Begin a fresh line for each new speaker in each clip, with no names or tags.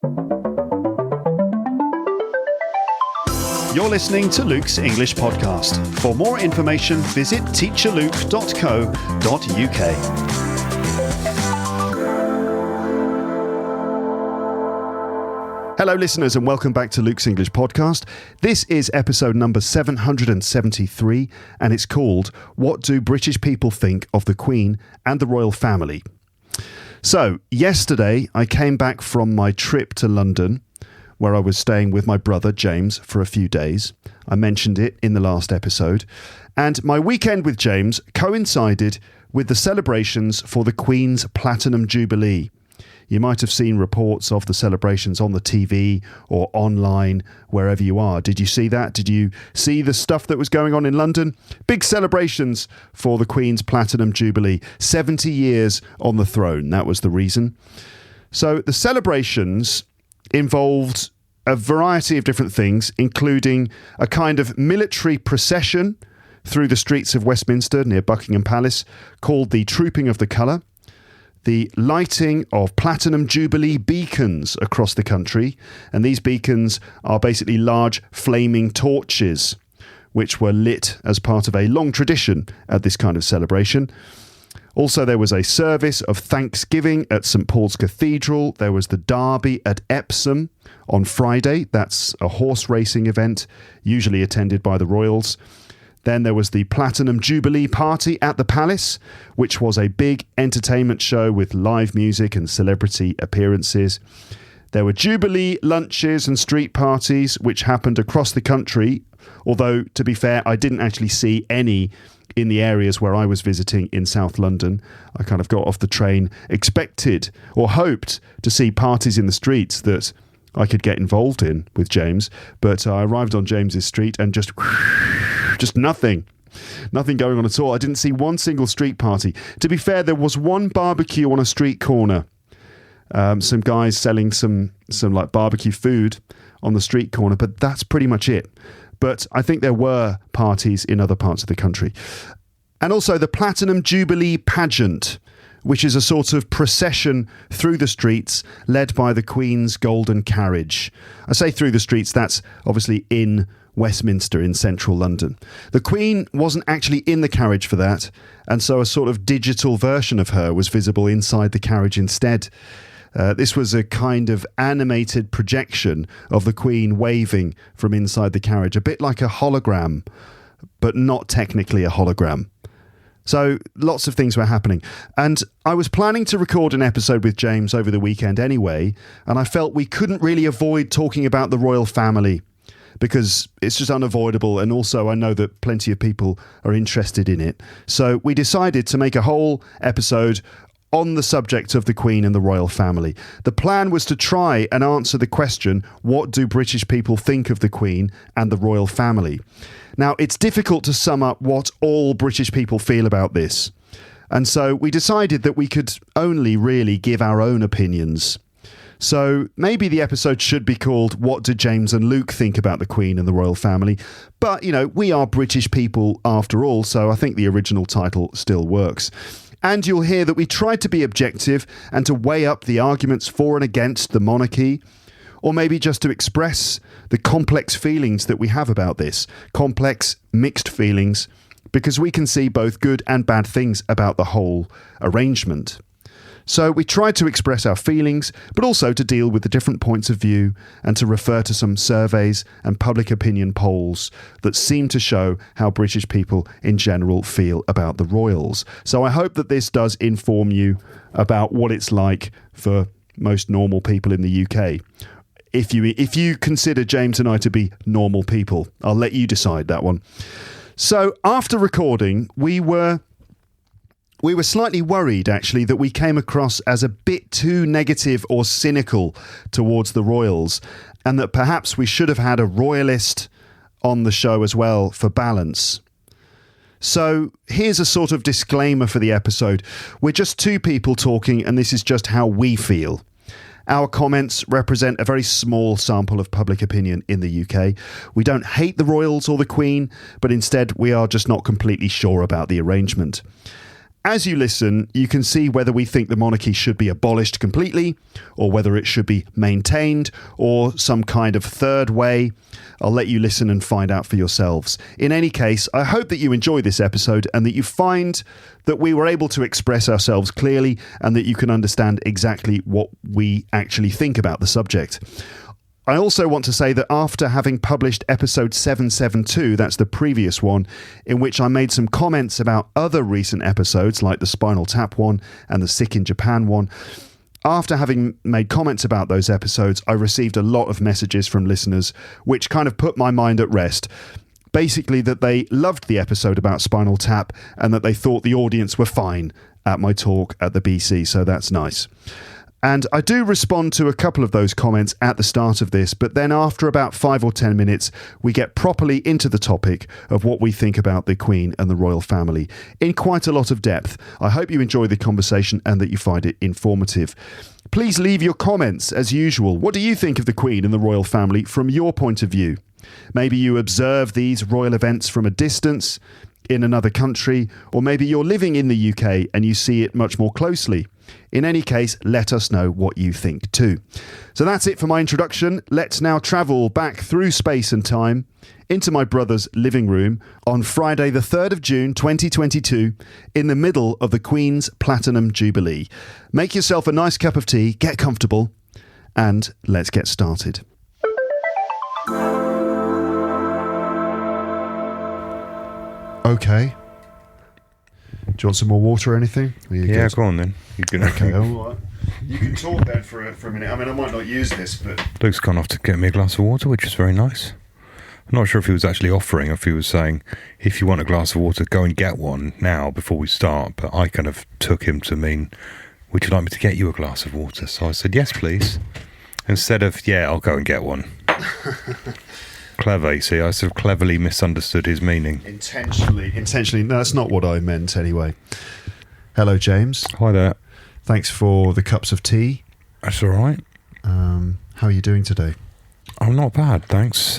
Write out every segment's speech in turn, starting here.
You're listening to Luke's English Podcast. For more information, visit teacherluke.co.uk. Hello, listeners, and welcome back to Luke's English Podcast. This is episode number 773, and it's called What Do British People Think of the Queen and the Royal Family? So, yesterday I came back from my trip to London, where I was staying with my brother James for a few days. I mentioned it in the last episode. And my weekend with James coincided with the celebrations for the Queen's Platinum Jubilee. You might have seen reports of the celebrations on the TV or online, wherever you are. Did you see that? Did you see the stuff that was going on in London? Big celebrations for the Queen's Platinum Jubilee. 70 years on the throne. That was the reason. So the celebrations involved a variety of different things, including a kind of military procession through the streets of Westminster near Buckingham Palace called the Trooping of the Colour, the lighting of Platinum Jubilee beacons across the country, and these beacons are basically large flaming torches which were lit as part of a long tradition at this kind of celebration. Also, there was a service of Thanksgiving at St Paul's Cathedral. There was the Derby at Epsom on Friday. That's a horse racing event, usually attended by the royals. Then there was the Platinum Jubilee Party at the Palace, which was a big entertainment show with live music and celebrity appearances. There were Jubilee lunches and street parties, which happened across the country, although, to be fair, I didn't actually see any in the areas where I was visiting in South London. I kind of got off the train, expected or hoped to see parties in the streets that I could get involved in with James, but I arrived on James's street and just nothing going on at all. I didn't see one single street party. To be fair, there was one barbecue on a street corner. Some guys selling some like barbecue food on the street corner, but that's pretty much it. But I think there were parties in other parts of the country. And also the Platinum Jubilee pageant, which is a sort of procession through the streets led by the Queen's golden carriage. I say through the streets, that's obviously in Westminster in central London. The Queen wasn't actually in the carriage for that, and so a sort of digital version of her was visible inside the carriage instead. This was a kind of animated projection of the Queen waving from inside the carriage, a bit like a hologram, but not technically a hologram. So lots of things were happening. And I was planning to record an episode with James over the weekend anyway, and I felt we couldn't really avoid talking about the royal family because it's just unavoidable, and also I know that plenty of people are interested in it. So we decided to make a whole episode on the subject of the Queen and the royal family. The plan was to try and answer the question, what do British people think of the Queen and the royal family? Now, it's difficult to sum up what all British people feel about this. And so we decided that we could only really give our own opinions. So maybe the episode should be called What Do James and Luke Think About the Queen and the Royal Family? But, you know, we are British people after all, so I think the original title still works. And you'll hear that we tried to be objective and to weigh up the arguments for and against the monarchy, or maybe just to express the complex feelings that we have about this, complex, mixed feelings, because we can see both good and bad things about the whole arrangement. So we tried to express our feelings, but also to deal with the different points of view and to refer to some surveys and public opinion polls that seem to show how British people in general feel about the royals. So I hope that this does inform you about what it's like for most normal people in the UK. If you consider James and I to be normal people, I'll let you decide that one. So after recording, we were slightly worried, actually, that we came across as a bit too negative or cynical towards the royals, and that perhaps we should have had a royalist on the show as well for balance. So here's a sort of disclaimer for the episode. We're just two people talking, and this is just how we feel. Our comments represent a very small sample of public opinion in the UK. We don't hate the royals or the Queen, but instead we are just not completely sure about the arrangement. As you listen, you can see whether we think the monarchy should be abolished completely, or whether it should be maintained, or some kind of third way. I'll let you listen and find out for yourselves. In any case, I hope that you enjoy this episode and that you find that we were able to express ourselves clearly and that you can understand exactly what we actually think about the subject. I also want to say that after having published episode 772, that's the previous one, in which I made some comments about other recent episodes like the Spinal Tap one and the Sick in Japan one, after having made comments about those episodes, I received a lot of messages from listeners which kind of put my mind at rest. Basically that they loved the episode about Spinal Tap and that they thought the audience were fine at my talk at the BC, so that's nice. And I do respond to a couple of those comments at the start of this, but then after about 5 or 10 minutes, we get properly into the topic of what we think about the Queen and the royal family in quite a lot of depth. I hope you enjoy the conversation and that you find it informative. Please leave your comments as usual. What do you think of the Queen and the royal family from your point of view? Maybe you observe these royal events from a distance in another country, or maybe you're living in the UK and you see it much more closely. In any case, let us know what you think too. So that's it for my introduction. Let's now travel back through space and time into my brother's living room on Friday the 3rd of June 2022 in the middle of the Queen's Platinum Jubilee. Make yourself a nice cup of tea, get comfortable, and let's get started. Okay. Do you want some more water or anything?
Yeah, go on then. You can,
okay, all right. You can talk then for a minute. I mean, I might not use this, but...
Luke's gone off to get me a glass of water, which is very nice. I'm not sure if he was actually offering, or if he was saying, if you want a glass of water, go and get one now before we start. But I kind of took him to mean, would you like me to get you a glass of water? So I said, yes, please. Instead of, yeah, I'll go and get one. Clever, you see, I sort of cleverly misunderstood his meaning.
Intentionally. No, that's not what I meant anyway. Hello, James.
Hi there.
Thanks for the cups of tea.
That's all right.
How are you doing today?
I'm not bad, thanks.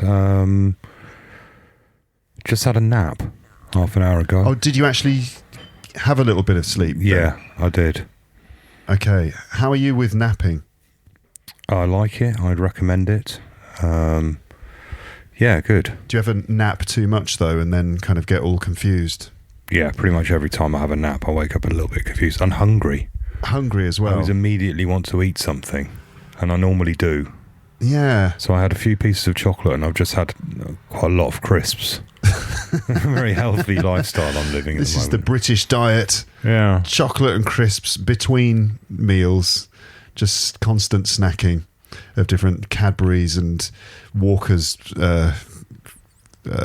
Just had a nap half an hour ago.
Oh, did you actually have a little bit of sleep?
Yeah, I did.
Okay. How are you with napping?
I like it. I'd recommend it. Yeah, good.
Do you ever nap too much, though, and then kind of get all confused?
Yeah, pretty much every time I have a nap, I wake up a little bit confused. I'm hungry.
Hungry as well?
I always immediately want to eat something, and I normally do.
Yeah.
So I had a few pieces of chocolate, and I've just had quite a lot of crisps. Very healthy lifestyle I'm living at the moment.
This is the British diet.
Yeah.
Chocolate and crisps between meals. Just constant snacking of different Cadbury's and Walker's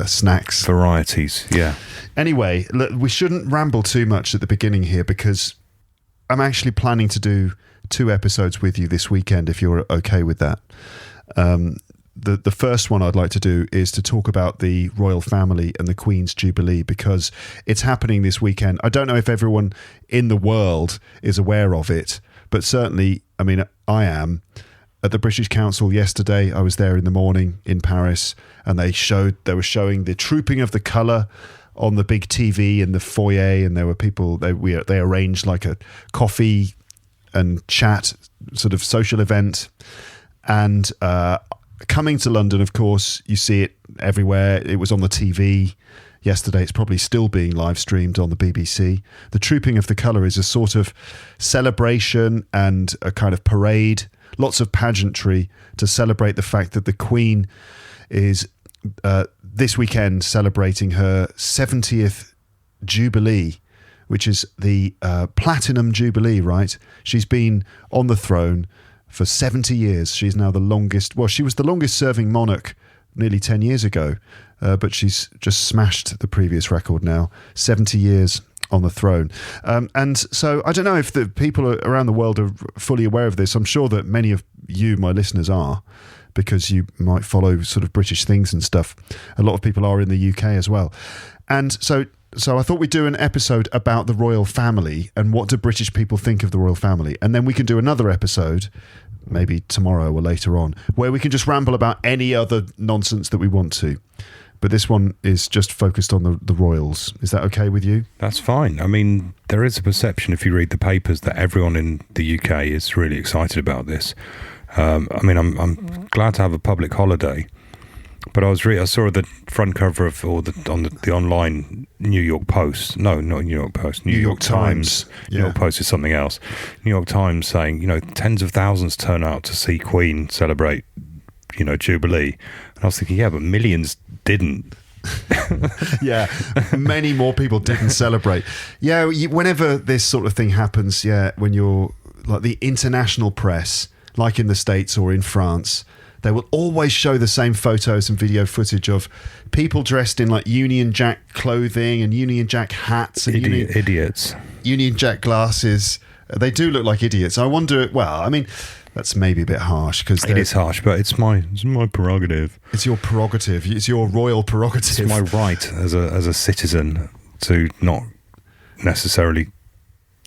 snacks.
Varieties, yeah.
Anyway, look, we shouldn't ramble too much at the beginning here because I'm actually planning to do 2 episodes with you this weekend, if you're okay with that. The first one I'd like to do is to talk about the royal family and the Queen's Jubilee because it's happening this weekend. I don't know if everyone in the world is aware of it, but certainly, I mean, I am. At the British Council yesterday, I was there in the morning in Paris, and they were showing the trooping of the colour on the big TV in the foyer, and there were people. They arranged like a coffee and chat sort of social event, and coming to London, of course, you see it everywhere. It was on the TV yesterday. It's probably still being live streamed on the BBC. The trooping of the colour is a sort of celebration and a kind of parade. Lots of pageantry to celebrate the fact that the Queen is this weekend celebrating her 70th Jubilee, which is the Platinum Jubilee, right? She's been on the throne for 70 years. She's now the longest... Well, she was the longest serving monarch nearly 10 years ago, but she's just smashed the previous record now. 70 years on the throne. And so I don't know if the people around the world are fully aware of this. I'm sure that many of you, my listeners, are, because you might follow sort of British things and stuff. A lot of people are in the UK as well. And so I thought we'd do an episode about the royal family and what do British people think of the royal family. And then we can do another episode, maybe tomorrow or later on, where we can just ramble about any other nonsense that we want to. but this one is just focused on the royals. Is that okay with you?
That's fine. I mean, there is a perception, if you read the papers, that everyone in the UK is really excited about this. I mean, I'm glad to have a public holiday, but I saw the front cover of on the online New York Post. No, not New York Post. New York Times.
Yeah.
New York Post is something else. New York Times saying, tens of thousands turn out to see Queen celebrate, Jubilee. And I was thinking, yeah, but millions didn't.
Yeah, many more people didn't celebrate. Yeah, whenever this sort of thing happens, when you're like the international press, like in the States or in France, they will always show the same photos and video footage of people dressed in like Union Jack clothing and Union Jack hats and
idiots.
Union Jack glasses. They do look like idiots. I wonder, well, I mean, that's maybe a bit harsh because
it is harsh, but it's my prerogative.
It's your prerogative. It's your royal prerogative.
It's my right as a citizen to not necessarily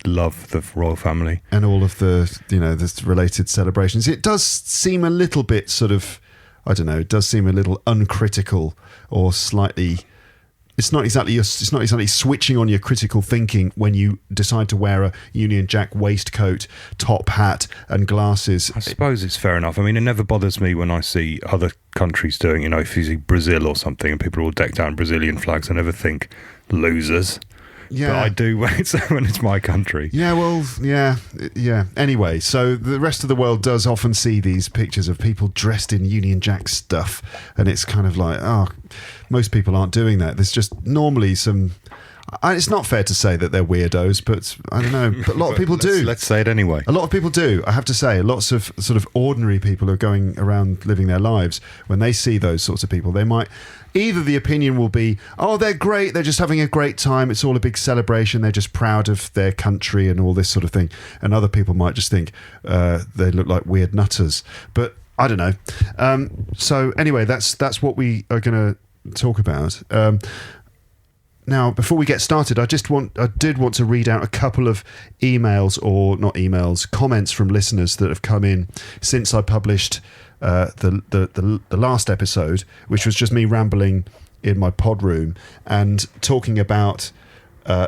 love the royal family
and all of the the related celebrations. It does seem a little bit sort of, I don't know, it does seem a little uncritical or slightly. It's not exactly switching on your critical thinking when you decide to wear a Union Jack waistcoat, top hat and glasses.
I suppose it's fair enough. I mean, it never bothers me when I see other countries doing, if you see Brazil or something and people are all decked out in Brazilian flags, I never think losers. Yeah. But I do when it's my country.
Yeah, well, yeah. Anyway, so the rest of the world does often see these pictures of people dressed in Union Jack stuff, and it's kind of like, most people aren't doing that. There's just normally some. It's not fair to say that they're weirdos, but I don't know. But a lot of people do.
Let's say it anyway.
A lot of people do. I have to say, lots of sort of ordinary people who are going around living their lives, when they see those sorts of people, they might. Either the opinion will be, oh, they're great, they're just having a great time, it's all a big celebration, they're just proud of their country and all this sort of thing. And other people might just think they look like weird nutters. But I don't know. So anyway, that's what we are going to talk about. Now, before we get started, I did want to read out a couple of comments from listeners that have come in since I published the last episode, which was just me rambling in my pod room and talking about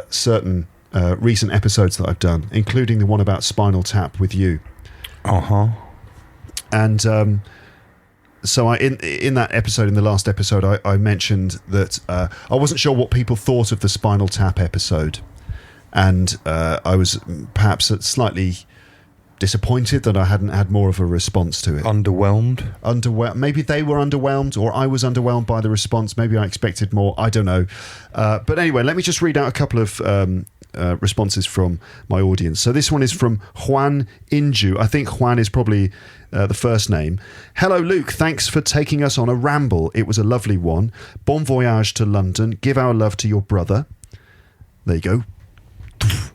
certain recent episodes that I've done, including the one about Spinal Tap with you. And so in that episode, in the last episode, I mentioned that I wasn't sure what people thought of the Spinal Tap episode, and I was perhaps slightly disappointed that I hadn't had more of a response to it.
Underwhelmed?
Maybe they were underwhelmed, or I was underwhelmed by the response. Maybe I expected more. I don't know. But anyway, let me just read out a couple of responses from my audience. So this one is from Juan Inju. I think Juan is probably the first name. Hello, Luke. Thanks for taking us on a ramble. It was a lovely one. Bon voyage to London. Give our love to your brother. There you go.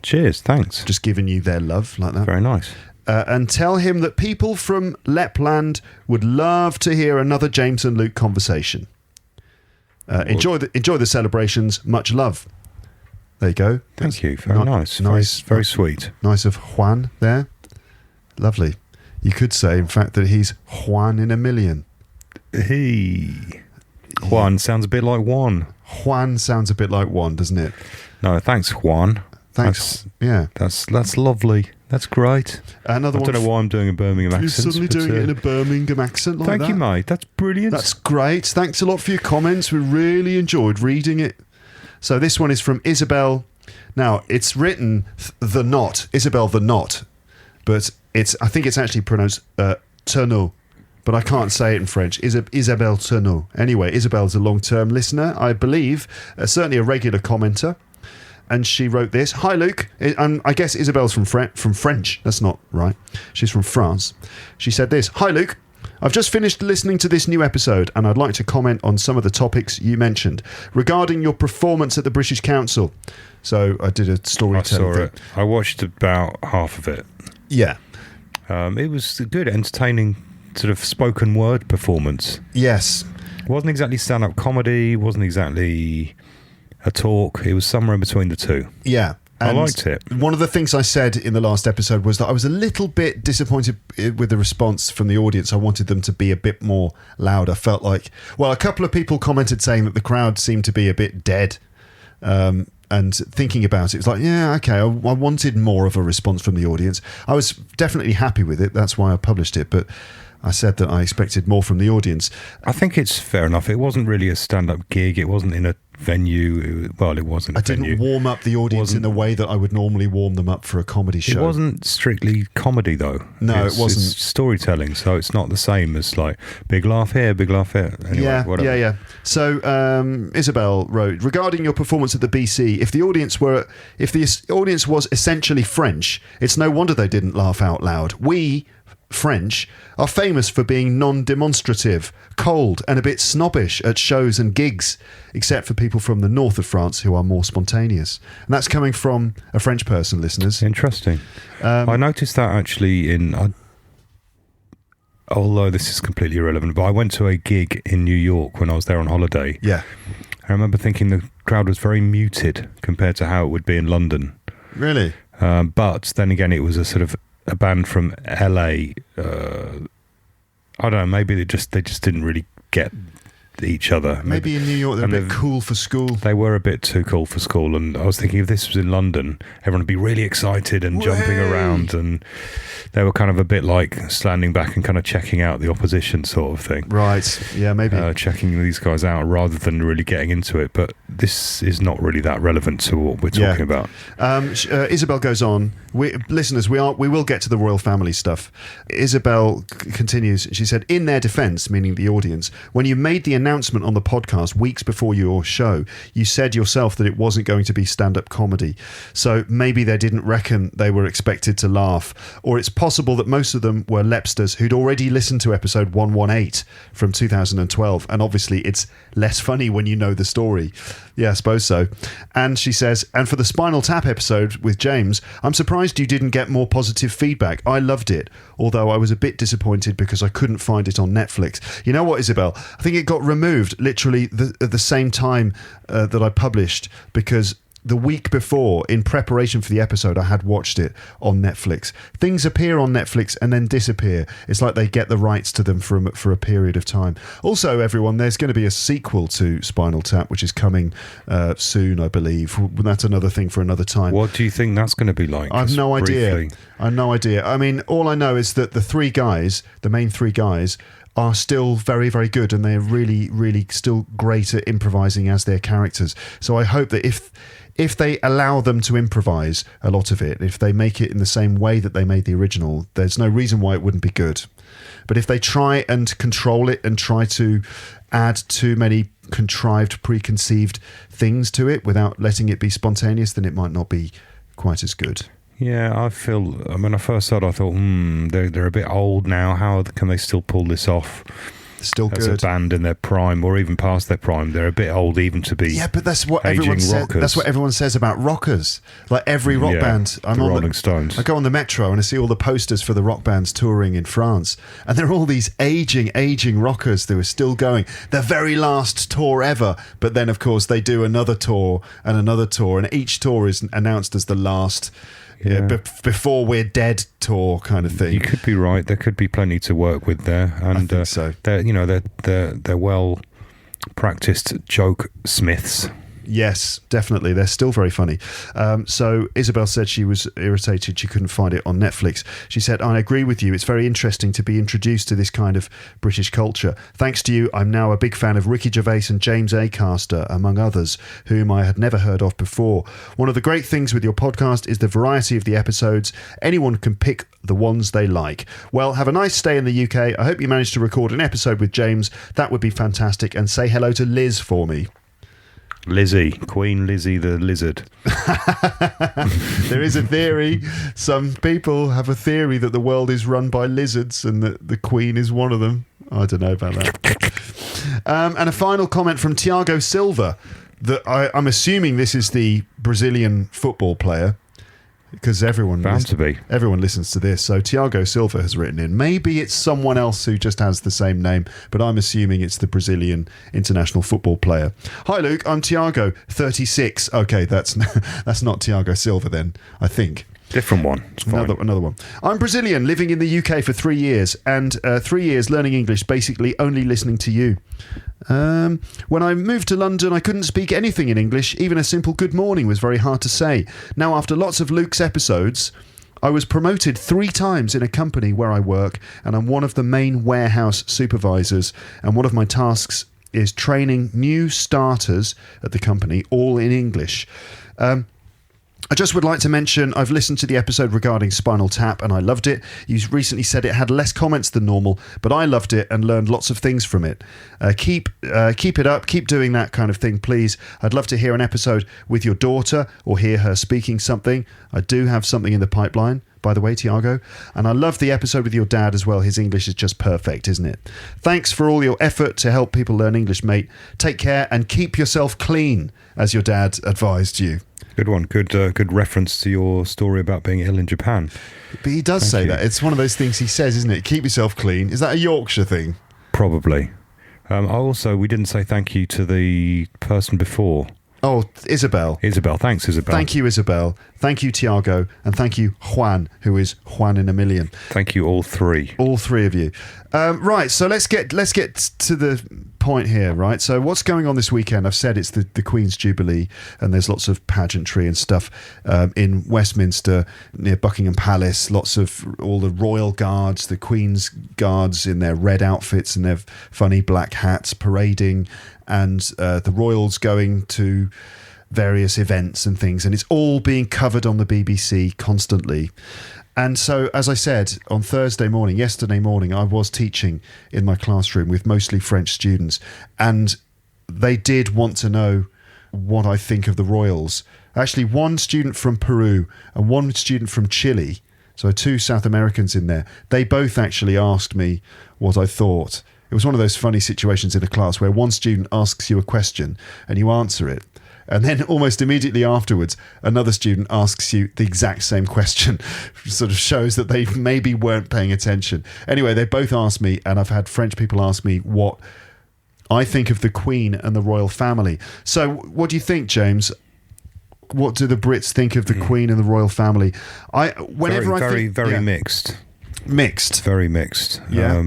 Cheers. Thanks.
Just giving you their love like that.
Very nice.
And tell him that people from Lapland would love to hear another James and Luke conversation. Enjoy the celebrations. Much love. There you go.
Thank you. Very nice. Very sweet.
Nice of Juan there. Lovely. You could say, in fact, that he's Juan in a million.
Juan sounds a bit like Juan.
Juan sounds a bit like Juan, doesn't it?
No, thanks, Juan.
Thanks.
That's lovely. That's great.
Another one.
I don't know why I'm doing a Birmingham accent.
You're suddenly doing it in a Birmingham accent like that.
Thank you, mate. That's brilliant.
That's great. Thanks a lot for your comments. We really enjoyed reading it. So this one is from Isabel. Now, it's written the Knot, Isabel the Knot, but I think it's actually pronounced Turnot, but I can't say it in French. Isabel Turnot. Anyway, Isabel's a long-term listener, I believe, certainly a regular commenter. And she wrote this. Hi, Luke. I guess Isabel's from French. That's not right. She's from France. She said this. Hi, Luke. I've just finished listening to this new episode, and I'd like to comment on some of the topics you mentioned regarding your performance at the British Council. So I did a storytelling.
I saw it. I watched about half of it.
Yeah.
It was a good, entertaining sort of spoken word performance.
Yes.
It wasn't exactly stand-up comedy. Wasn't exactly a talk. It was somewhere in between the two.
Yeah.
I liked it.
One of the things I said in the last episode was that I was a little bit disappointed with the response from the audience. I wanted them to be a bit more loud. I felt like, well, a couple of people commented saying that the crowd seemed to be a bit dead. And thinking about it, it's like, yeah, okay, I wanted more of a response from the audience. I was definitely happy with it. That's why I published it. But I said that I expected more from the audience.
I think it's fair enough. It wasn't really a stand-up gig. It wasn't in a venue. Well, it wasn't a venue.
I didn't warm up the audience in the way that I would normally warm them up for a comedy show.
It wasn't strictly comedy, though.
No, it wasn't.
It's storytelling, so it's not the same as like big laugh here, big laugh here. Anyway, whatever.
Yeah. So Isabel wrote, regarding your performance at the BC, if the audience was essentially French, it's no wonder they didn't laugh out loud. We, French, are famous for being non-demonstrative, cold and a bit snobbish at shows and gigs, except for people from the north of France who are more spontaneous. And that's coming from a French person, listeners.
Interesting. I noticed that actually although this is completely irrelevant, but I went to a gig in New York when I was there on holiday.
Yeah.
I remember thinking the crowd was very muted compared to how it would be in London.
Really?
But then again, it was a band from LA. I don't know, maybe they just didn't really get each other.
Maybe in New York they're a bit cool for school.
They were a bit too cool for school, and I was thinking if this was in London, everyone would be really excited and jumping around, and they were kind of a bit like standing back and kind of checking out the opposition sort of thing.
Right, yeah, maybe.
Checking these guys out rather than really getting into it, but this is not really that relevant to what we're talking about.
Isabel goes on, listeners, we will get to the royal family stuff. Isabel continues, she said, in their defence, meaning the audience, when you made the announcement on the podcast weeks before your show, you said yourself that it wasn't going to be stand-up comedy. So maybe they didn't reckon they were expected to laugh. Or it's possible that most of them were Lepsters who'd already listened to episode 118 from 2012. And obviously it's less funny when you know the story. Yeah, I suppose so. And she says, and for the Spinal Tap episode with James, I'm surprised you didn't get more positive feedback. I loved it, although I was a bit disappointed because I couldn't find it on Netflix. You know what, Isabel? I think it got removed literally at the same time that I published, because the week before, in preparation for the episode, I had watched it on Netflix. Things appear on Netflix and then disappear. It's like they get the rights to them for a period of time. Also, everyone, there's going to be a sequel to Spinal Tap, which is coming soon, I believe. That's another thing for another time.
What do you think that's going to be like?
I've no idea. I mean, all I know is that the main three guys, are still very, very good, and they're really, really still great at improvising as their characters. So I hope that if they allow them to improvise a lot of it, if they make it in the same way that they made the original, there's no reason why it wouldn't be good. But if they try and control it and try to add too many contrived, preconceived things to it without letting it be spontaneous, then it might not be quite as good.
Yeah, when I first saw it, I thought, they're a bit old now. How can they still pull this off?
Still good.
As a band in their prime, or even past their prime, they're a bit old even to be.
Yeah, but that's what everyone says. That's what everyone says about rockers. Like every rock band,
the Rolling Stones.
I go on the metro and I see all the posters for the rock bands touring in France, and there are all these aging rockers that are still going. Their very last tour ever, but then of course they do another tour, and each tour is announced as the last. Yeah, before we're dead tour kind of thing.
You could be right. There could be plenty to work with there, and
I think so.
They're well practiced joke smiths.
Yes, definitely. They're still very funny. So Isabel said she was irritated she couldn't find it on Netflix. She said, I agree with you. It's very interesting to be introduced to this kind of British culture. Thanks to you, I'm now a big fan of Ricky Gervais and James Acaster, among others, whom I had never heard of before. One of the great things with your podcast is the variety of the episodes. Anyone can pick the ones they like. Well, have a nice stay in the UK. I hope you managed to record an episode with James. That would be fantastic. And say hello to Liz for me.
Lizzie, Queen Lizzie the lizard.
There is a theory. Some people have a theory that the world is run by lizards and that the Queen is one of them. I don't know about that. And a final comment from Thiago Silva. That I'm assuming this is the Brazilian football player. because everyone listens to this. So Tiago Silva has written in. Maybe it's someone else who just has the same name, but I'm assuming it's the Brazilian international football player. Hi Luke, I'm Tiago, 36. Okay, that's not Tiago Silva then, I think.
Different one.
Another one. I'm Brazilian, living in the UK for 3 years, and 3 years learning English, basically only listening to you. When I moved to London, I couldn't speak anything in English. Even a simple good morning was very hard to say. Now, after lots of Luke's episodes, I was promoted 3 times in a company where I work, and I'm one of the main warehouse supervisors, and one of my tasks is training new starters at the company, all in English. I just would like to mention I've listened to the episode regarding Spinal Tap and I loved it. You recently said it had less comments than normal, but I loved it and learned lots of things from it. Keep it up. Keep doing that kind of thing, please. I'd love to hear an episode with your daughter or hear her speaking something. I do have something in the pipeline, by the way, Tiago. And I love the episode with your dad as well. His English is just perfect, isn't it? Thanks for all your effort to help people learn English, mate. Take care and keep yourself clean, as your dad advised you.
Good one. Good reference to your story about being ill in Japan.
But he does say that. It's one of those things he says, isn't it? Keep yourself clean. Is that a Yorkshire thing?
Probably. We didn't say thank you to the person before.
Oh, Isabel.
Thanks, Isabel.
Thank you, Isabel. Thank you, Tiago. And thank you, Juan, who is Juan in a million.
Thank you, all three.
All three of you. Right, so let's get to the point here, right? So what's going on this weekend? I've said it's the Queen's Jubilee, and there's lots of pageantry and stuff in Westminster, near Buckingham Palace. Lots of all the royal guards, the Queen's guards in their red outfits and their funny black hats parading, and the royals going to various events and things, and it's all being covered on the BBC constantly. And so, as I said, on yesterday morning, I was teaching in my classroom with mostly French students, and they did want to know what I think of the royals. Actually, one student from Peru and one student from Chile, so 2 South Americans in there, they both actually asked me what I thought. It was one of those funny situations in a class where one student asks you a question and you answer it. And then almost immediately afterwards, another student asks you the exact same question. Sort of shows that they maybe weren't paying attention. Anyway, they both asked me, and I've had French people ask me what I think of the Queen and the royal family. So what do you think, James? What do the Brits think of the Queen and the royal family? Very
mixed.
Mixed.
Very mixed.
Yeah.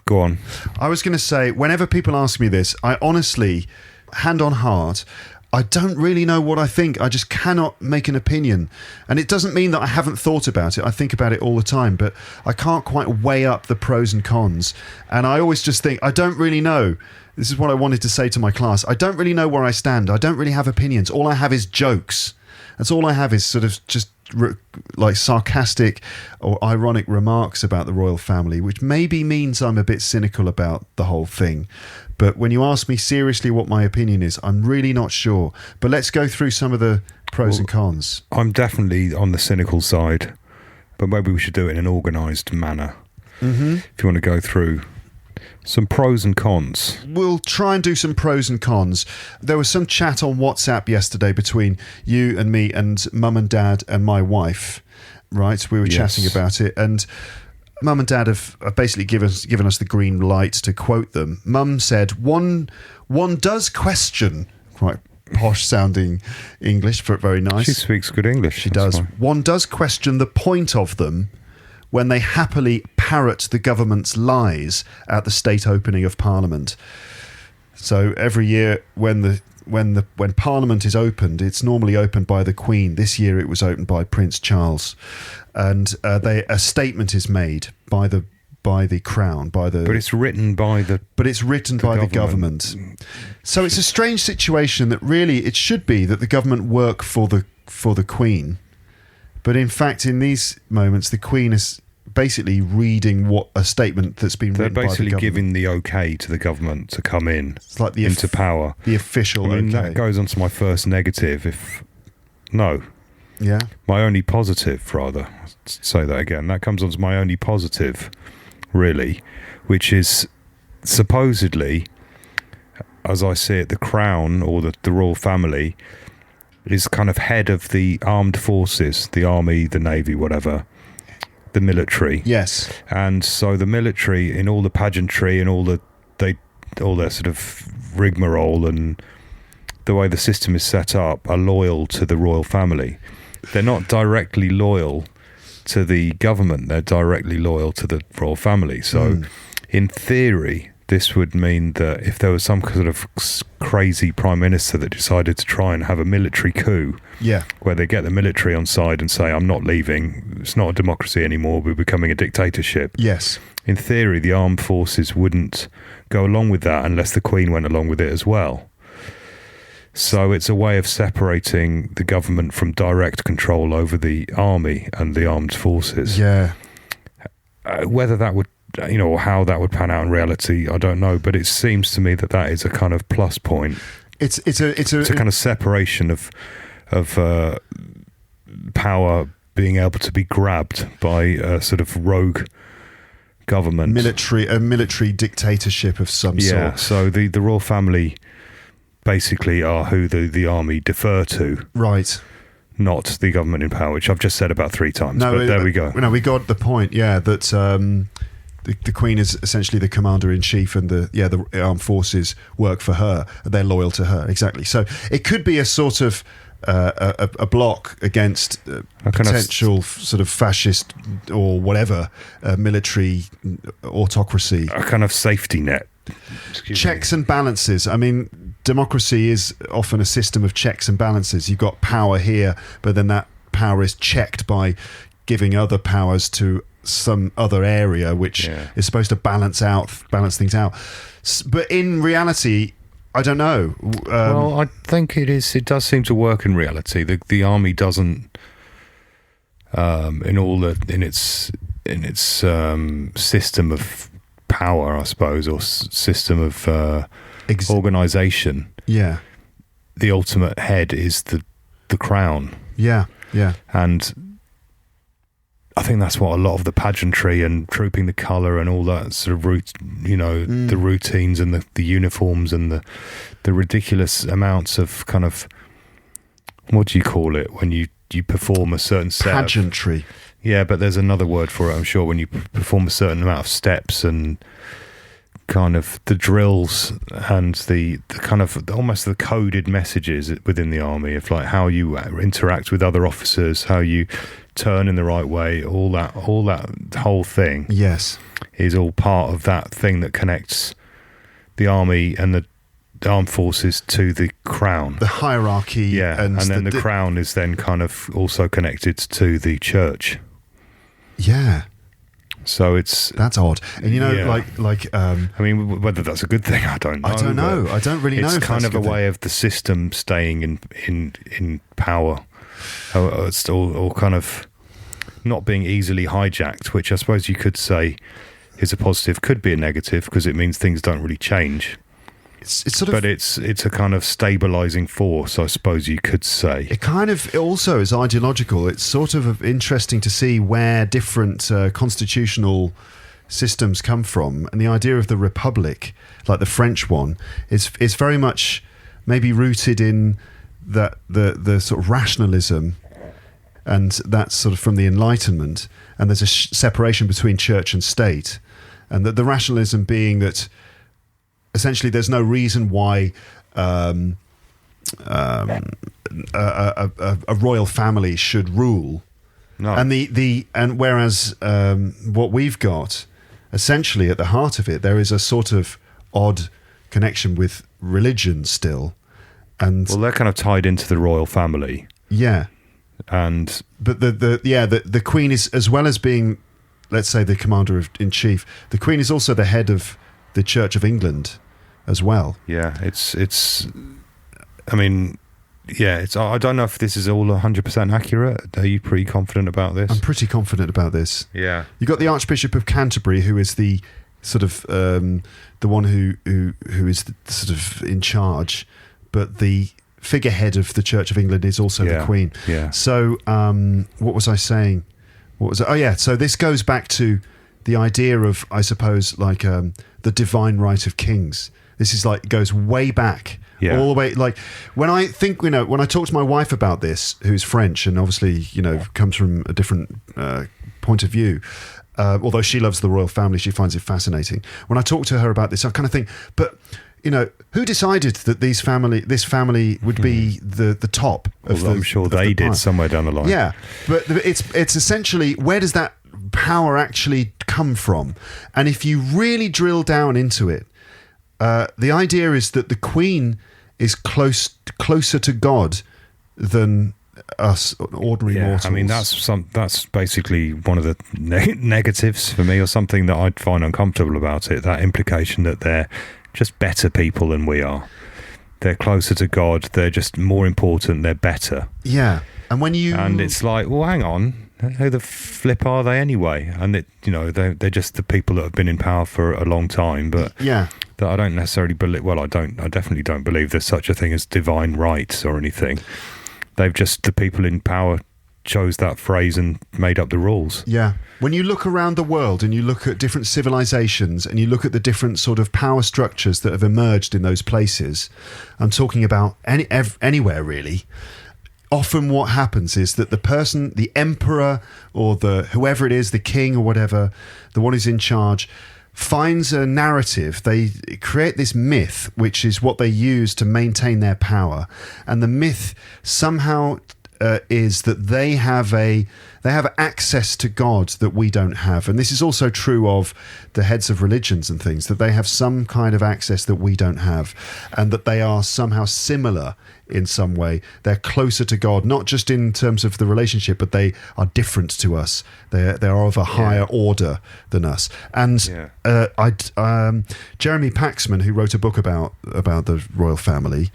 Go on.
I was going to say, whenever people ask me this, I honestly, hand on heart, I don't really know what I think. I just cannot make an opinion. And it doesn't mean that I haven't thought about it. I think about it all the time, but I can't quite weigh up the pros and cons. And I always just think, I don't really know. This is what I wanted to say to my class. I don't really know where I stand. I don't really have opinions. All I have is jokes. That's all I have is sort of just like sarcastic or ironic remarks about the royal family, which maybe means I'm a bit cynical about the whole thing. But when you ask me seriously what my opinion is, I'm really not sure. But let's go through some of the pros and cons.
I'm definitely on the cynical side, but maybe we should do it in an organised manner. Mm-hmm. If you want to go through some pros and cons.
We'll try and do some pros and cons. There was some chat on WhatsApp yesterday between you and me and Mum and Dad and my wife, right? We were chatting about it, and Mum and Dad have basically given us the green light to quote them. Mum said, one does question, quite posh sounding English, but very nice.
She speaks good English.
She does.
Fine.
One does question the point of them when they happily parrot the government's lies at the state opening of Parliament. So every year when Parliament is opened, it's normally opened by the Queen. This year it was opened by Prince Charles, and a statement is made by the Crown, But
it's written by the
government. So it's a strange situation that really it should be that the government work for the Queen. But in fact, in these moments, the Queen is basically reading what a statement that's been written by the government. They're basically
giving the okay to the government to come in
it's like
into power.
The official okay.
That goes on to my first negative.
Yeah.
My only positive, rather. Say that again. That comes on to my only positive, really, which is supposedly, as I see it, the Crown or the royal family is kind of head of the armed forces, the army, the navy, whatever, the military.
Yes.
And so the military, in all the pageantry and all their sort of rigmarole and the way the system is set up, are loyal to the royal family. They're not directly loyal to the government, they're directly loyal to the royal family. So in theory, this would mean that if there was some sort of crazy prime minister that decided to try and have a military coup, where they get the military on side and say, I'm not leaving, it's not a democracy anymore, we're becoming a dictatorship.
Yes.
In theory, the armed forces wouldn't go along with that unless the Queen went along with it as well. So it's a way of separating the government from direct control over the army and the armed forces.
Yeah.
Whether that would, or how that would pan out in reality, I don't know. But it seems to me that is a kind of plus point.
It's a
kind of separation of power being able to be grabbed by a sort of rogue government,
a military dictatorship of some sort.
Yeah. So the royal family basically are who the army defer to,
right?
Not the government in power, which I've just said about 3 times. No, but there we go.
No, we got the point. Yeah, that the Queen is essentially the commander-in-chief, and the armed forces work for her. They're loyal to her, exactly. So it could be a sort of a block against potential sort of fascist or whatever military autocracy.
A kind of safety net.
Checks and balances. I mean, democracy is often a system of checks and balances. You've got power here, but then that power is checked by giving other powers to some other area, which is supposed to balance things out. But in reality, I don't know.
Well, I think it does seem to work in reality. The army doesn't, in its system of power, I suppose, or system of organisation.
Yeah,
the ultimate head is the crown.
Yeah.
And I think that's what a lot of the pageantry and trooping the colour and all that sort of the routines and the uniforms and the ridiculous amounts of kind of, what do you call it when you perform a certain set
pageantry.
Yeah, but there's another word for it, I'm sure, when you perform a certain amount of steps and kind of the drills and the kind of almost the coded messages within the army of like how you interact with other officers, how you turn in the right way, all that whole thing.
Yes,
is all part of that thing that connects the army and the armed forces to the crown,
the hierarchy.
Yeah, and then the crown is then kind of also connected to the church.
Yeah.
So that's
odd, and
I mean, whether that's a good thing, I don't know.
I don't know. I don't really know.
It's kind of a way of the system staying in power, or kind of not being easily hijacked, which I suppose you could say is a positive, could be a negative, because it means things don't really change. But it's a kind of stabilising force, I suppose you could say.
It kind of also is ideological. It's sort of interesting to see where different constitutional systems come from, and the idea of the republic, like the French one, is very much maybe rooted in that the sort of rationalism, and that's sort of from the Enlightenment, and there's a separation between church and state, and that the rationalism being that essentially there's no reason why a royal family should rule. No. And whereas what we've got, essentially at the heart of it, there is a sort of odd connection with religion still. And
well, they're kind of tied into the royal family.
Yeah.
But
the Queen is, as well as being, let's say, the commander-in-chief, the Queen is also the head of the Church of England as well.
Yeah, it's I mean, yeah, I don't know if this is all 100% accurate. Are you pretty confident about this?
I'm pretty confident about this.
Yeah.
You got the Archbishop of Canterbury, who is the sort of the one who is sort of in charge, but the figurehead of the Church of England is also the Queen.
Yeah.
So what was I saying? Oh yeah, so this goes back to the idea of, I suppose, like the divine right of kings. This is like, goes way back
Yeah.
All the way, like when I think, when I talk to my wife about this, who's French and obviously, comes from a different point of view, although she loves the royal family, she finds it fascinating. When I talk to her about this, I kind of think, but who decided that this family would be the top of
I'm sure they did somewhere down the line.
Yeah, but it's essentially, where does that power actually come from? And if you really drill down into it, the idea is that the Queen is closer to God than us ordinary mortals.
I mean, that's basically one of the negatives for me, or something that I'd find uncomfortable about it. That implication that they're just better people than we are. They're closer to God. They're just more important. They're better.
Yeah, and
it's like, well, hang on. Who the flip are they anyway? And they're just the people that have been in power for a long time. But
yeah,
that I don't necessarily believe. Well, I definitely don't believe there's such a thing as divine rights or anything. They've just, the people in power chose that phrase and made up the rules.
Yeah. When you look around the world and you look at different civilizations and you look at the different sort of power structures that have emerged in those places, I'm talking about anywhere really. Often what happens is that the person, the emperor or whoever it is, the king or whatever, the one who's in charge, finds a narrative. They create this myth, which is what they use to maintain their power. And the myth somehow is that they have access to God that we don't have. And this is also true of the heads of religions and things, that they have some kind of access that we don't have, and that they are somehow similar in some way. They're closer to God, not just in terms of the relationship, but they are different to us. They are of a higher order than us. And Jeremy Paxman, who wrote a book about the royal family,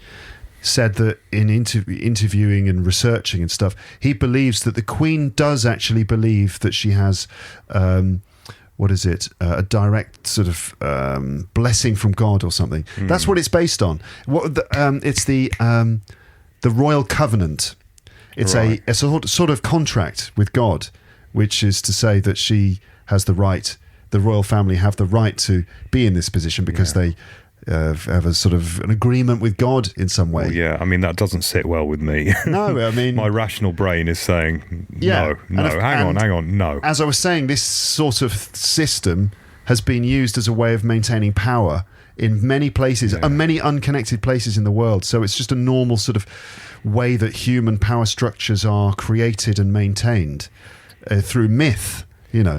said that in interviewing and researching and stuff, he believes that the Queen does actually believe that she has a direct sort of blessing from God or something. That's what it's based on. It's the Royal Covenant. It's
right.
a sort of contract with God, which is to say that she has the royal family have the right to be in this position because they have a sort of an agreement with God in some way.
Well, yeah, I mean, that doesn't sit well with me.
No, I mean...
My rational brain is saying,
yeah,
hang on, no.
As I was saying, this sort of system has been used as a way of maintaining power in many places, and many unconnected places in the world. So it's just a normal sort of way that human power structures are created and maintained through myth.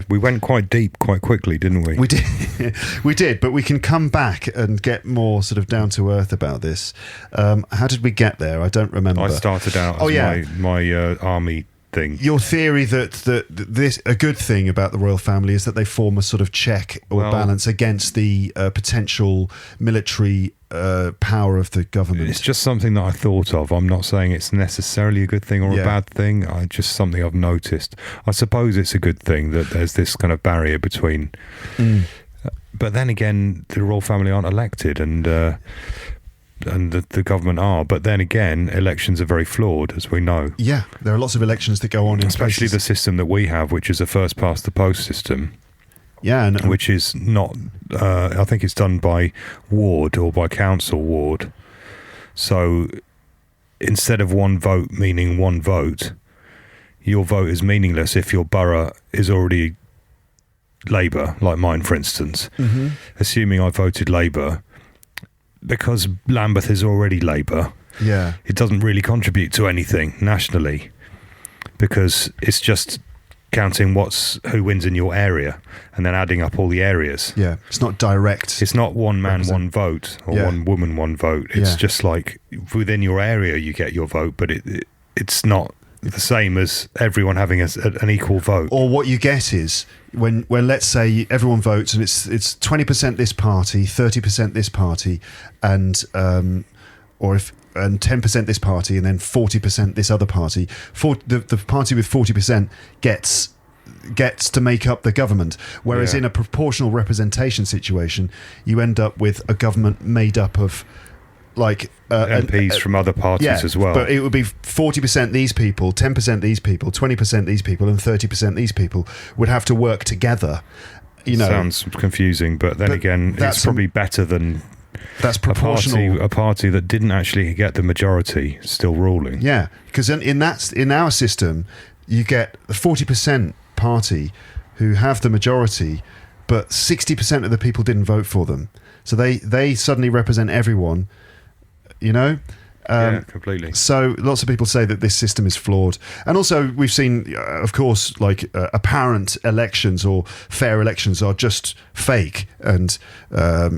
We went quite deep quite quickly, didn't we?
We did, but we can come back and get more sort of down to earth about this. How did we get there? I don't remember.
I started out as my army thing.
Your theory that this, a good thing about the royal family is that they form a sort of check or balance against the potential military power of the government.
It's just something that I thought of. I'm not saying it's necessarily a good thing or a bad thing. Just something I've noticed. I suppose it's a good thing that there's this kind of barrier between. But then again, the royal family aren't elected, and the government are. But then again, elections are very flawed, as we know. Yeah,
there are lots of elections that go on,
especially the system that we have, which is a first past the post system.
Yeah,
which is not. I think it's done by ward or by council ward. So instead of one vote meaning one vote, your vote is meaningless if your borough is already Labour, like mine, for instance.
Mm-hmm.
Assuming I voted Labour, because Lambeth is already Labour.
Yeah,
it doesn't really contribute to anything nationally, because it's just counting who wins in your area and then adding up all the areas.
Yeah, it's not direct.
It's not one man, one vote, or one woman, one vote. It's just like within your area you get your vote, but it's not the same as everyone having an equal vote.
Or what you get is when let's say everyone votes and it's 20% this party, 30% this party, and 10% this party and then 40% this other party. The party with 40% gets to make up the government, whereas in a proportional representation situation, you end up with a government made up of like
MPs from other parties as well.
But it would be 40% these people, 10% these people, 20% these people, and 30% these people would have to work together.
Sounds confusing, but then again, it's probably better than
That's proportional.
A party that didn't actually get the majority still ruling.
Yeah, because in our system, you get a 40% party who have the majority, but 60% of the people didn't vote for them. So they suddenly represent everyone, you know?
Yeah, completely.
So lots of people say that this system is flawed. And also we've seen, of course, like apparent elections or fair elections are just fake and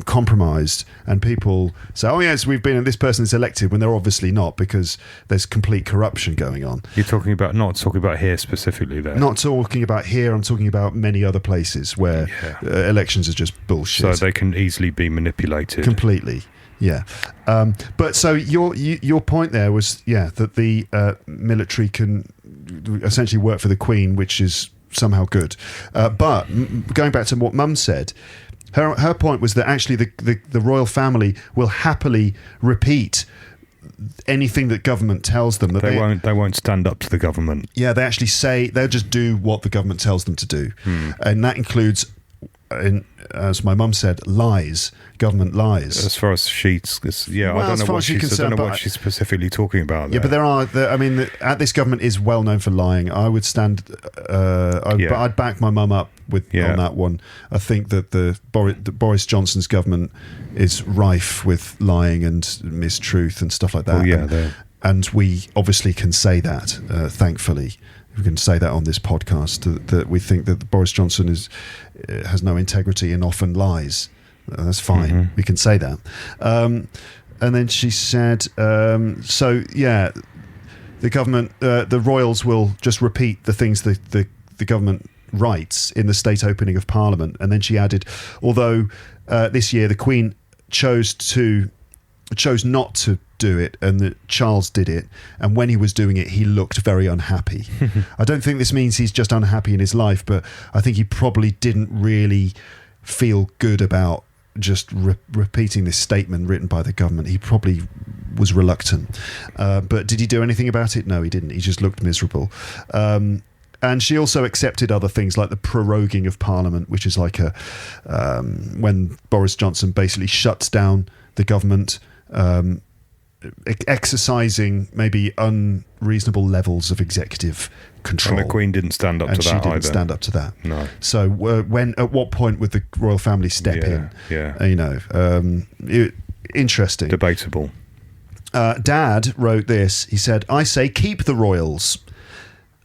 compromised. And people say, oh, yes, this person is elected when they're obviously not, because there's complete corruption going on.
You're not talking about here specifically there.
Not talking about here. I'm talking about many other places where elections are just bullshit.
So they can easily be manipulated.
Completely. Yeah, but so your point there was that the military can essentially work for the Queen, which is somehow good. But going back to what Mum said, her point was that actually the royal family will happily repeat anything that government tells them. That
they won't stand up to the government.
Yeah, they actually say they'll just do what the government tells them to do, and that includes, as my mum said, lies. Government lies.
As far as sheets, I don't know what she's specifically talking about.
Yeah, but this government is well known for lying. I would stand. I'd back my mum up on that one. I think that the Boris Johnson's government is rife with lying and mistruth and stuff like that. And we obviously can say that. Thankfully, we can say that on this podcast that we think that Boris Johnson has no integrity and often lies. That's fine. Mm-hmm. We can say that. And then she said, the government, the royals will just repeat the things the government writes in the state opening of Parliament. And then she added, although this year the Queen chose not to do it, and that Charles did it, and when he was doing it he looked very unhappy. I don't think this means he's just unhappy in his life, but I think he probably didn't really feel good about just repeating this statement written by the government. He probably was reluctant, but did he do anything about it? No, he didn't. He just looked miserable. And she also accepted other things like the proroguing of Parliament, which is like when Boris Johnson basically shuts down the government, exercising maybe unreasonable levels of executive control.
And the Queen didn't stand up to that either. And she didn't
stand up to that.
No.
So at what point would the royal family step in?
Yeah.
Interesting.
Debatable.
Dad wrote this. He said, I say keep the royals.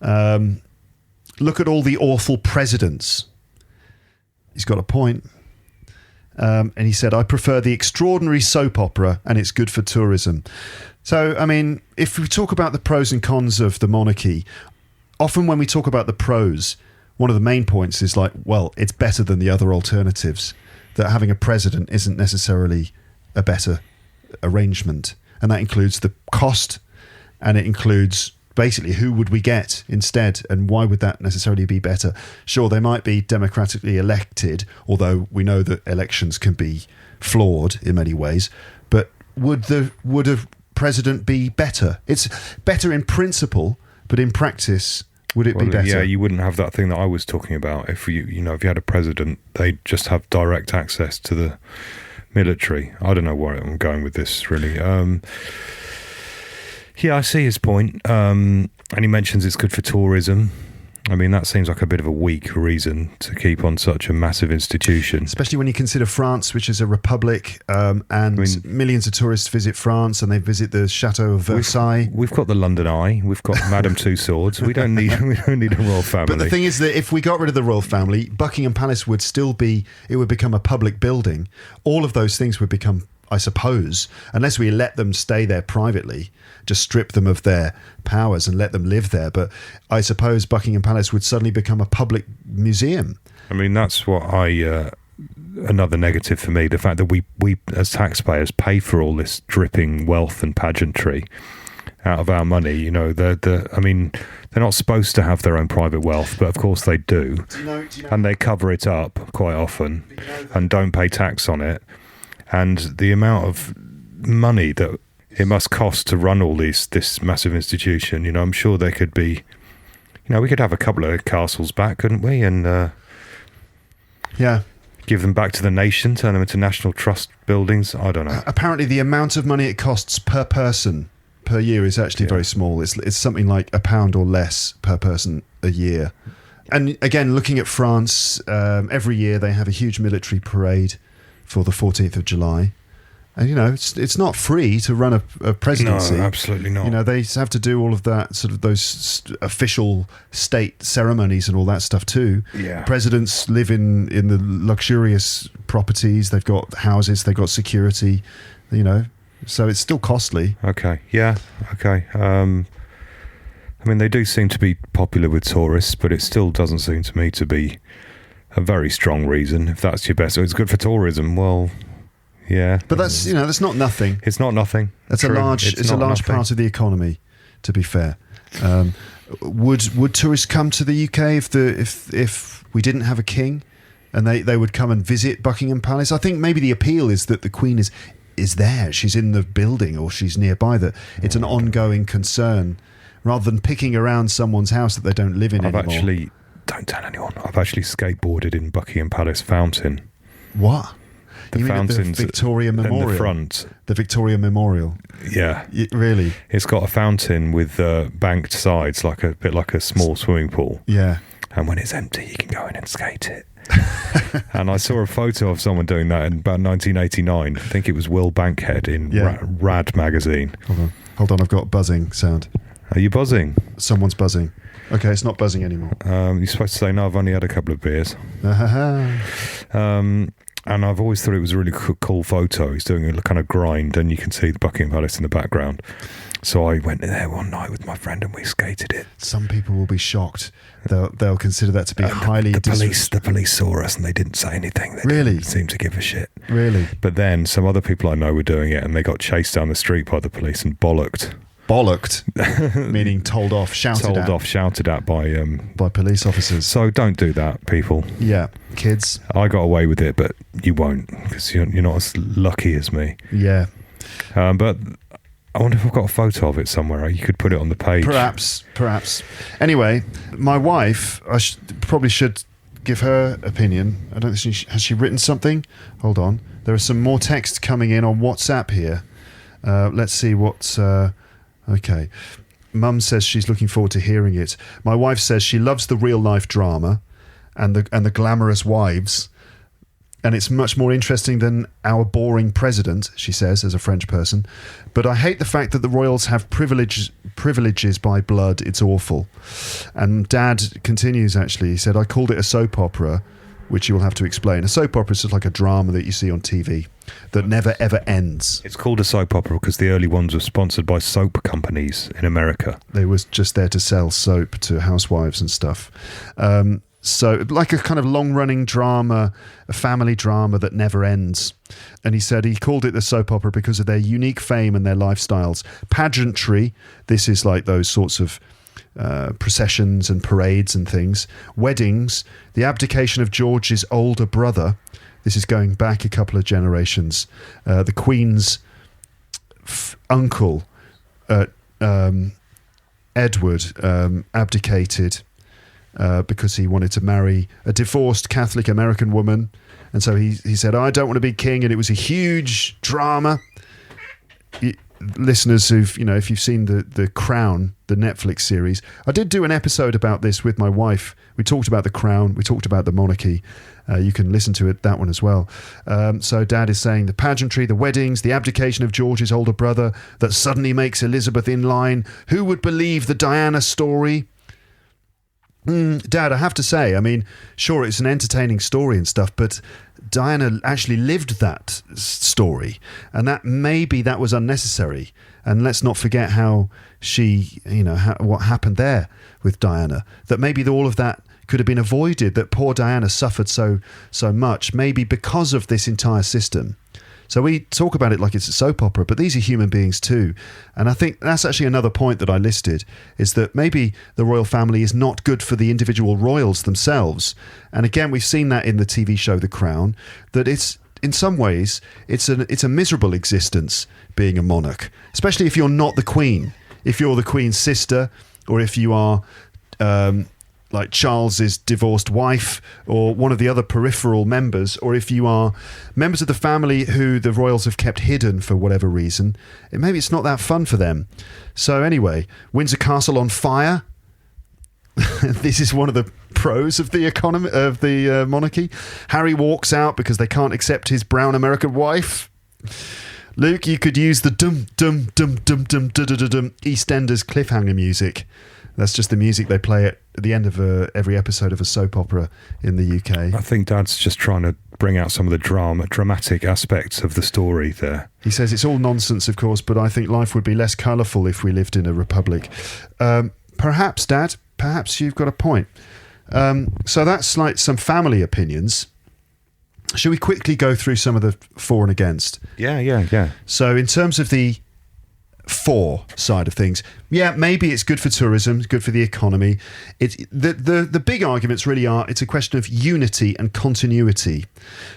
Look at all the awful presidents. He's got a point. And he said, I prefer the extraordinary soap opera and it's good for tourism. So, I mean, if we talk about the pros and cons of the monarchy, often when we talk about the pros, one of the main points is like, well, it's better than the other alternatives, that having a president isn't necessarily a better arrangement. And that includes the cost, and it includes basically who would we get instead, and why would that necessarily be better? Sure, they might be democratically elected, although we know that elections can be flawed in many ways, but would a president be better? It's better in principle, but in practice, would it be better?
Yeah, you wouldn't have that thing that I was talking about. If you had a president, they'd just have direct access to the military. I don't know where I'm going with this, really. Yeah, I see his point. And he mentions it's good for tourism. I mean, that seems like a bit of a weak reason to keep on such a massive institution. Especially when you consider France, which is a republic, and millions of tourists visit France and they visit the Chateau of Versailles. We've got the London Eye. We've got Madame Two Swords. We don't need a royal family. But the thing is that if we got rid of the royal family, Buckingham Palace would still would become a public building. All of those things would become, I suppose, unless we let them stay there privately, just strip them of their powers and let them live there. But I suppose Buckingham Palace would suddenly become a public museum. I mean, that's what another negative for me, the fact that we as taxpayers pay for all this dripping wealth and pageantry out of our money. They're not supposed to have their own private wealth, but of course they do. And they cover it up quite often and don't pay tax on it. And the amount of money that it must cost to run all this massive institution, I'm sure there could be, we could have a couple of castles back, couldn't we? And Give them back to the nation, turn them into national trust buildings. I don't know.
Apparently, the amount of money it costs per person per year is actually very small. It's something like £1 or less per person a year. And again, looking at France, every year they have a huge military parade for the 14th of July. And, it's not free to run a presidency.
No, absolutely not.
They have to do all of that, sort of those official state ceremonies and all that stuff too.
Yeah.
Presidents live in the luxurious properties. They've got houses. They've got security, so it's still costly.
Okay. Yeah. Okay. They do seem to be popular with tourists, but it still doesn't seem to me to be a very strong reason. If that's your best, it's good for tourism. Well, yeah,
but that's that's not nothing.
It's not nothing.
That's
True.
It's a large part of the economy. To be fair, would tourists come to the UK if we didn't have a king, and they would come and visit Buckingham Palace? I think maybe the appeal is that the Queen is there. She's in the building or she's nearby. That it's an ongoing concern, rather than picking around someone's house that they don't live in anymore.
Don't tell anyone. I've actually skateboarded in Buckingham Palace fountain.
What?
The fountains,
the Victoria Memorial?
In the front.
The Victoria Memorial?
Yeah.
Really?
It's got a fountain with banked sides, a bit like a small swimming pool.
Yeah.
And when it's empty, you can go in and skate it. And I saw a photo of someone doing that in about 1989. I think it was Will Bankhead in Rad magazine.
Hold on, I've got buzzing sound.
Are you buzzing?
Someone's buzzing. Okay, it's not buzzing anymore.
You're supposed to say, no, I've only had a couple of beers. And I've always thought it was a really cool photo. He's doing a kind of grind, and you can see the Buckingham Palace in the background. So I went there one night with my friend, and we skated it.
Some people will be shocked. They'll consider that to be highly
the police saw us, and they didn't say anything. They didn't seem to give a shit.
Really?
But then some other people I know were doing it, and they got chased down the street by the police and bollocked.
Bollocked, meaning told off, shouted at
by
police officers.
So don't do that, people.
Yeah, kids.
I got away with it, but you won't, because you're not as lucky as me.
Yeah.
But I wonder if I've got a photo of it somewhere. You could put it on the page.
Perhaps. Anyway, my wife, I probably should give her opinion. I don't think has she written something? Hold on. There are some more text coming in on WhatsApp here. Let's see what's... Okay. Mum says she's looking forward to hearing it. My wife says she loves the real life drama and the glamorous wives, and it's much more interesting than our boring president, she says, as a French person. But I hate the fact that the royals have privileges by blood. It's awful. And Dad continues, actually. He said, I called it a soap opera, which you will have to explain. A soap opera is just like a drama that you see on TV that never, ever ends.
It's called a soap opera because the early ones were sponsored by soap companies in America.
They was just there to sell soap to housewives and stuff. So like a kind of long-running drama, a family drama that never ends. And he said he called it the soap opera because of their unique fame and their lifestyles. Pageantry, this is like those sorts of processions and parades and things. Weddings, the abdication of George's older brother. This is going back a couple of generations. The Queen's uncle, Edward, abdicated because he wanted to marry a divorced Catholic American woman. And so he said, I don't want to be king. And it was a huge drama. Listeners if you've seen the Crown, the Netflix series, I did do an episode about this with my wife. We talked about the Crown, we talked about the monarchy. You can listen to that one as well. So Dad is saying the pageantry, the weddings, the abdication of George's older brother that suddenly makes Elizabeth in line. Who would believe the Diana story? Dad, I have to say, sure, it's an entertaining story and stuff, but Diana actually lived that story, and that was unnecessary. And let's not forget how she, what happened there with Diana. That maybe all of that could have been avoided. That poor Diana suffered so much, maybe because of this entire system. So we talk about it like it's a soap opera, but these are human beings too. And I think that's actually another point that I listed, is that maybe the royal family is not good for the individual royals themselves. And again, we've seen that in the TV show The Crown, that it's, in some ways, it's a miserable existence being a monarch, especially if you're not the Queen. If you're the Queen's sister, or if you are like Charles's divorced wife or one of the other peripheral members, or if you are members of the family who the royals have kept hidden for whatever reason, maybe it's not that fun for them. So anyway, Windsor Castle on fire. This is one of the pros of the economy of the monarchy. Harry walks out because they can't accept his brown American wife. Luke, you could use the dum dum dum dum dum dum dum dum EastEnders cliffhanger music. That's just the music they play at the end of every episode of a soap opera in the UK.
I think Dad's just trying to bring out some of the dramatic aspects of the story there.
He says it's all nonsense, of course, but I think life would be less colourful if we lived in a republic. Perhaps, Dad, perhaps you've got a point. So that's like some family opinions. Should we quickly go through some of the for and against?
Yeah.
So in terms of the for side of things, maybe it's good for tourism, good for the economy. It's the big arguments really are it's a question of unity and continuity.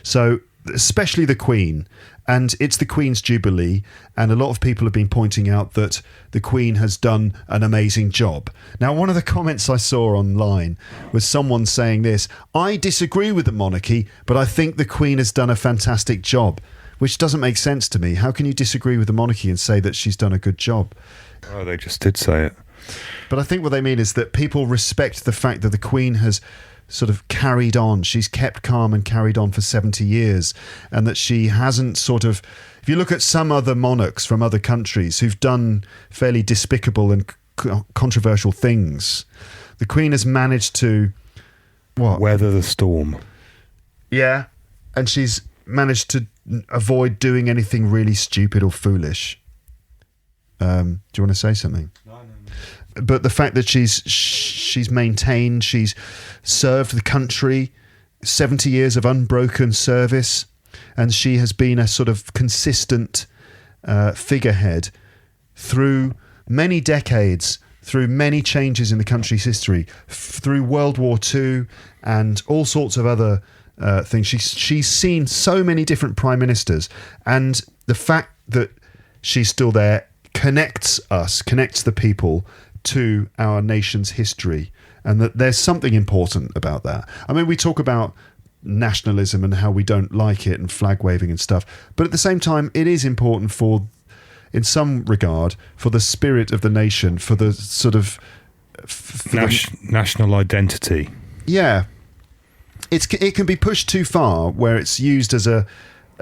So especially the Queen, and it's the Queen's Jubilee, and a lot of people have been pointing out that the Queen has done an amazing job. Now, one of the comments I saw online was someone saying this: I disagree with the monarchy, but I think the Queen has done a fantastic job. Which doesn't make sense to me. How can you disagree with the monarchy and say that she's done a good job?
Oh, they just did say it.
But I think what they mean is that people respect the fact that the Queen has sort of carried on. She's kept calm and carried on for 70 years. And that she hasn't sort of... If you look at some other monarchs from other countries who've done fairly despicable and controversial things, the Queen has managed to... What?
Weather the storm.
Yeah. And she's managed to avoid doing anything really stupid or foolish. Do you want to say something? No. But the fact that she's maintained, she's served the country, 70 years of unbroken service, and she has been a sort of consistent figurehead through many decades, through many changes in the country's history, through World War II and all sorts of other thing. She's seen so many different prime ministers, and the fact that she's still there connects the people to our nation's history, and that there's something important about that. I mean, we talk about nationalism and how we don't like it and flag waving and stuff, but at the same time it is important for, in some regard, for the spirit of the nation, for the sort of
national identity.
Yeah. It can be pushed too far, where it's used as a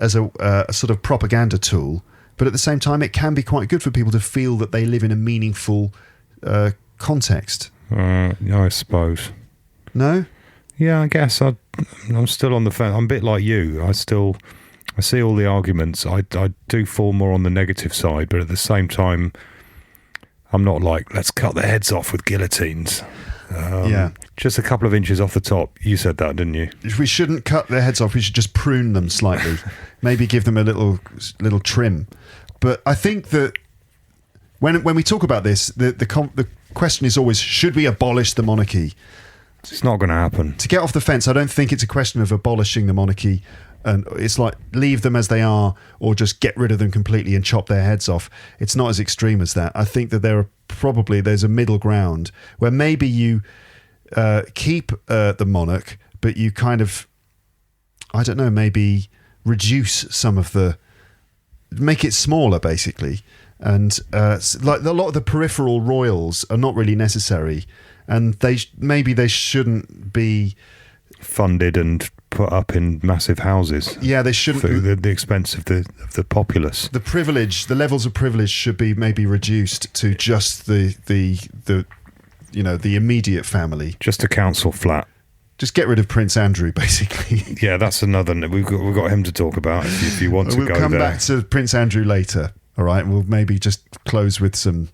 sort of propaganda tool, but at the same time, it can be quite good for people to feel that they live in a meaningful context.
I suppose.
No?
Yeah, I guess I'm still on the fence. I'm a bit like you. I see all the arguments. I do fall more on the negative side, but at the same time, I'm not like, let's cut their heads off with guillotines. Just a couple of inches off the top. You said that, didn't you? We shouldn't cut their heads off. We should just prune them slightly. Maybe give them a little trim. But I think that when we talk about this, the question is always, should we abolish the monarchy? It's not going to happen.
To get off the fence, I don't think it's a question of abolishing the monarchy, and it's like leave them as they are, or just get rid of them completely and chop their heads off. It's not as extreme as that. I think that there's a middle ground where maybe you keep the monarch, but you kind of, I don't know, maybe reduce some of make it smaller, basically. And like a lot of the peripheral royals are not really necessary, and they shouldn't be
funded and put up in massive houses.
Yeah, they shouldn't.
For the expense of the populace. The
levels of privilege should be maybe reduced to just the immediate family.
Just a council flat.
Just get rid of Prince Andrew, basically.
Yeah, that's another. We've got him to talk about if you want to go there.
We'll come back to Prince Andrew later. All right, we'll maybe just close with some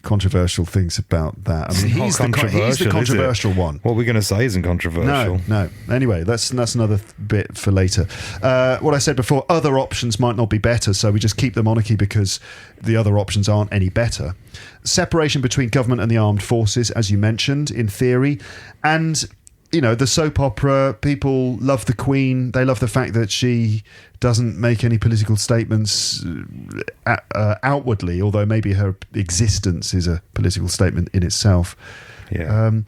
controversial things about that. I mean, he's the controversial one.
What we're going to say isn't controversial.
No. Anyway, that's another bit for later. What I said before, other options might not be better, so we just keep the monarchy because the other options aren't any better. Separation between government and the armed forces, as you mentioned, in theory, and the soap opera, people love the Queen. They love the fact that she doesn't make any political statements outwardly, although maybe her existence is a political statement in itself.
Yeah.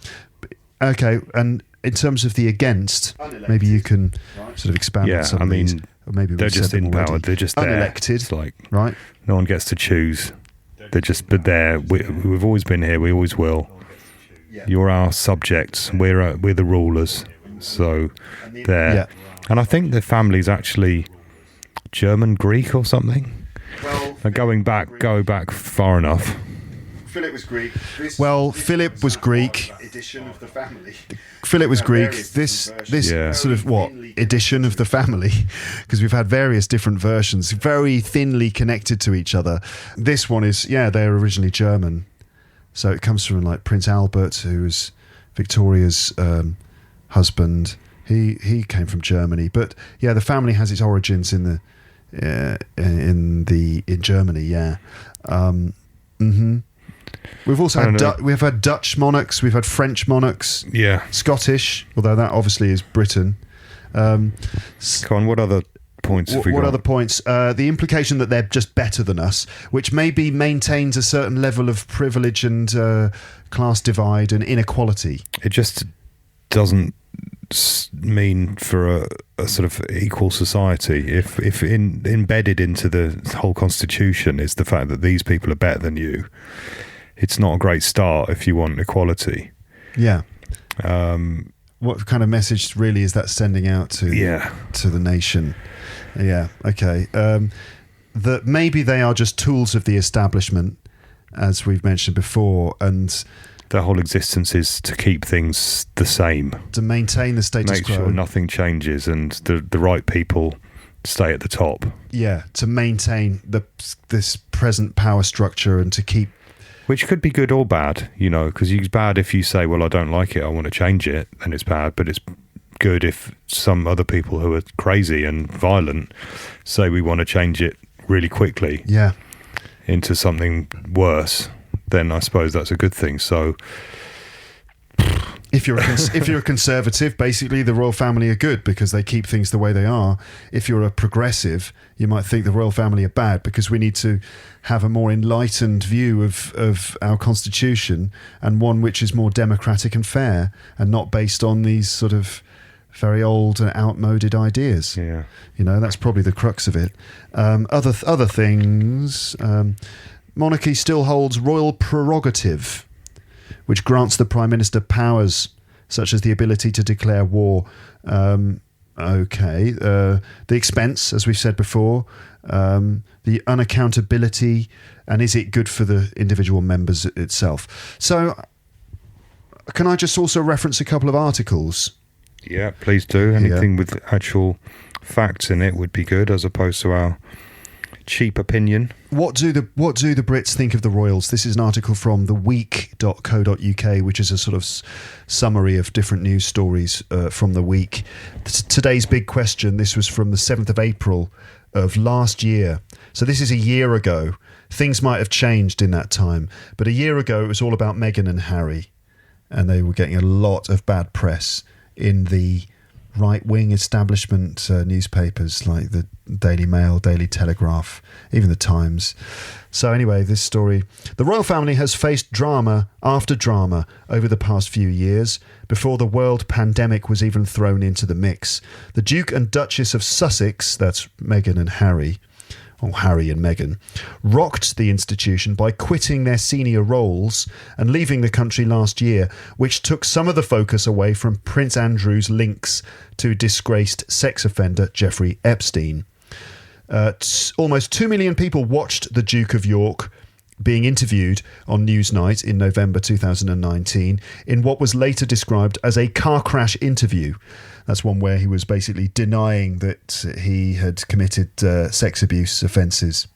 Okay, and in terms of the against, maybe you can sort of expand on some of these. Or maybe
they're just in power. They're just there.
Unelected.
It's like
right.
No one gets to choose. They're just there. We've always been here. We always will. You're our subjects. We're the rulers. So there. Yeah. And I think the family's actually German, Greek, or something. Well, go back far enough.
Philip was Greek. Philip was Greek. Edition of the family. Philip was Greek. This sort of edition of the family, because we've had various different versions, very thinly connected to each other. This one is they're originally German, so it comes from like Prince Albert, who was Victoria's husband. He came from Germany, but the family has its origins in Germany. Yeah. We've also we've had Dutch monarchs, we've had French monarchs, Scottish, although that obviously is Britain.
Come on, what other points have we got?
What other points? The implication that they're just better than us, which maybe maintains a certain level of privilege and class divide and inequality.
It just doesn't mean for a sort of equal society. If embedded into the whole constitution is the fact that these people are better than you, it's not a great start if you want equality.
Yeah. What kind of message really is that sending out to the nation? Yeah. Okay. That maybe they are just tools of the establishment, as we've mentioned before, and
their whole existence is to keep things the same,
to maintain the status quo,
make sure nothing changes, and the right people stay at the top.
Yeah, to maintain this present power structure and to keep.
Which could be good or bad, because it's bad if you say, well, I don't like it, I want to change it, then it's bad. But it's good if some other people who are crazy and violent say we want to change it really quickly into something worse, then I suppose that's a good thing. So if you're a conservative, basically the royal family are good because they keep things the way they are. If you're a progressive, you might think the royal family are bad because we need to have a more enlightened view of our constitution, and one which is more democratic and fair and not based on these sort of very old and outmoded ideas. Yeah.
That's probably the crux of it. Other things, monarchy still holds royal prerogative, which grants the Prime Minister powers such as the ability to declare war. The expense, as we've said before, the unaccountability, and is it good for the individual members itself? So can I just also reference a couple of articles?
Yeah, please do. Anything with actual facts in it would be good, as opposed to our cheap opinion. What do the Brits think of the royals? This is an article from theweek.co.uk, which is a sort of summary of different news stories from the week. Today's big question, this was from the 7th of April of last year. So this is a year ago. Things might have changed in that time, but a year ago it was all about Meghan and Harry, and they were getting a lot of bad press in the right-wing establishment newspapers like the Daily Mail, Daily Telegraph, even the Times. So anyway, this story. The royal family has faced drama after drama over the past few years, before the world pandemic was even thrown into the mix. The Duke and Duchess of Sussex, that's Meghan and Harry, or Harry and Meghan, rocked the institution by quitting their senior roles and leaving the country last year, which took some of the focus away from Prince Andrew's links to disgraced sex offender Jeffrey Epstein. Almost 2 million people watched the Duke of York being interviewed on Newsnight in November 2019 in what was later described as a car crash interview. That's one where he was basically denying that he had committed sex abuse offences,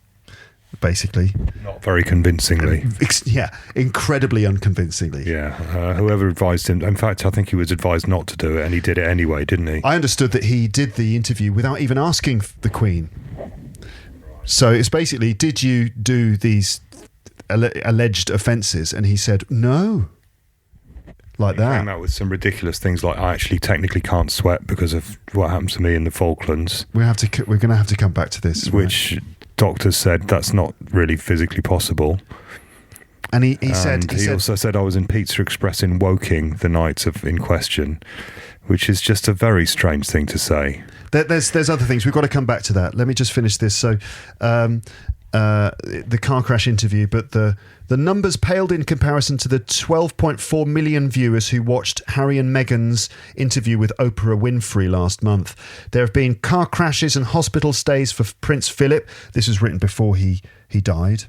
basically. Not very convincingly.
Yeah, incredibly unconvincingly.
Yeah, whoever advised him. In fact, I think he was advised not to do it, and he did it anyway, didn't he? I
understood that he did the interview without even asking the Queen. So it's basically, did you do these alleged offences? And he said, no. Like that.
He came out with some ridiculous things like, I actually technically can't sweat because of what happened to me in the Falklands.
We're going to have to come back to this.
Which doctors said that's not really physically possible.
And he
also said I was in Pizza Express in Woking the night in question, which is just a very strange thing to say.
There's other things. We've got to come back to that. Let me just finish this. So, the car crash interview, but the numbers paled in comparison to the 12.4 million viewers who watched Harry and Meghan's interview with Oprah Winfrey last month. There have been car crashes and hospital stays for Prince Philip. This was written before he died.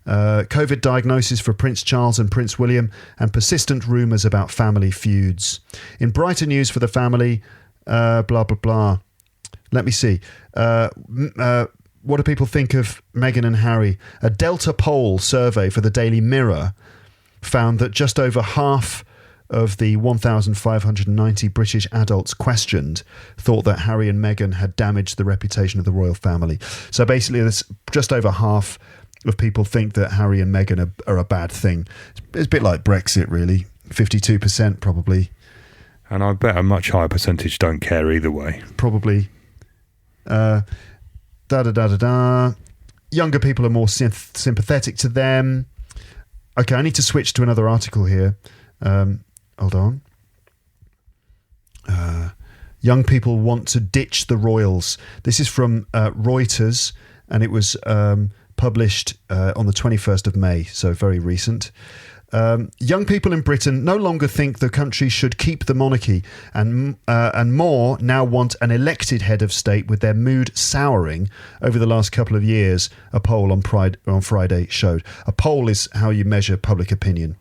COVID diagnosis for Prince Charles and Prince William, and persistent rumours about family feuds. In brighter news for the family, blah, blah, blah. Let me see. What do people think of Meghan and Harry? A Delta poll survey for the Daily Mirror found that just over half of the 1,590 British adults questioned thought that Harry and Meghan had damaged the reputation of the royal family. So basically, there's just over half of people think that Harry and Meghan are a bad thing. It's a bit like Brexit, really. 52% probably.
And I bet a much higher percentage don't care either way.
Probably. Younger people are more sympathetic to them. Okay, I need to switch to another article here. Hold on. Young people want to ditch the royals. This is from Reuters, and it was published on the 21st of May, so very recent. Young people in Britain no longer think the country should keep the monarchy, and more now want an elected head of state, with their mood souring over the last couple of years, a poll on Friday showed. A poll is how you measure public opinion.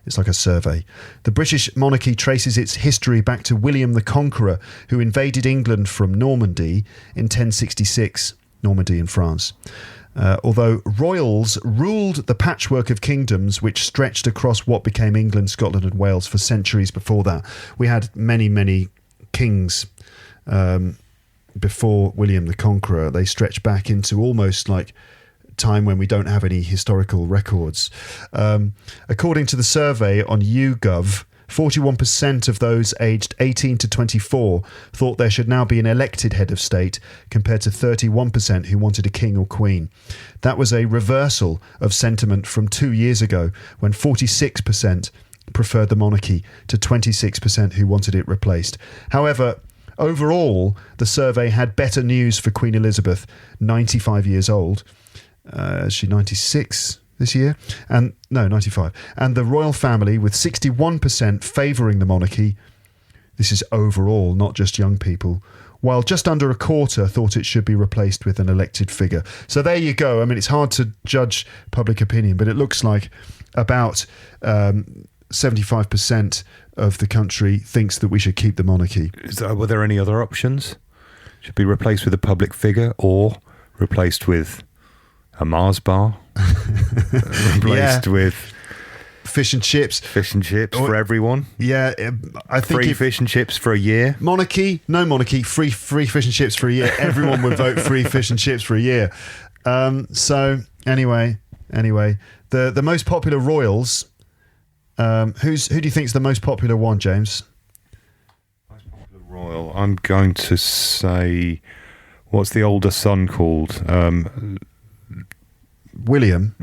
It's like a survey. The British monarchy traces its history back to William the Conqueror, who invaded England from Normandy in 1066, Normandy in France. Although royals ruled the patchwork of kingdoms which stretched across what became England, Scotland and Wales for centuries before that. We had many, many kings before William the Conqueror. They stretch back into almost like time when we don't have any historical records. According to the survey on YouGov, 41% of those aged 18 to 24 thought there should now be an elected head of state, compared to 31% who wanted a king or queen. That was a reversal of sentiment from 2 years ago, when 46% preferred the monarchy to 26% who wanted it replaced. However, overall, the survey had better news for Queen Elizabeth, 95 years old. Is she 96? This year, and no, 95, and the royal family, with 61% favouring the monarchy. This is overall, not just young people, while just under a quarter thought it should be replaced with an elected figure. So there you go. I mean, it's hard to judge public opinion, but it looks like about 75% of the country thinks that we should keep the monarchy.
Were there any other options? Should be replaced with a public figure, or replaced with a Mars bar? Replaced with
fish and chips
for everyone.
I think
free fish and chips for a year.
Monarchy, no monarchy, free fish and chips for a year. Everyone would vote free fish and chips for a year. So anyway, the most popular royals. Who do you think is the most popular one, James?
Most popular royal. I'm going to say, what's the older son called?
William.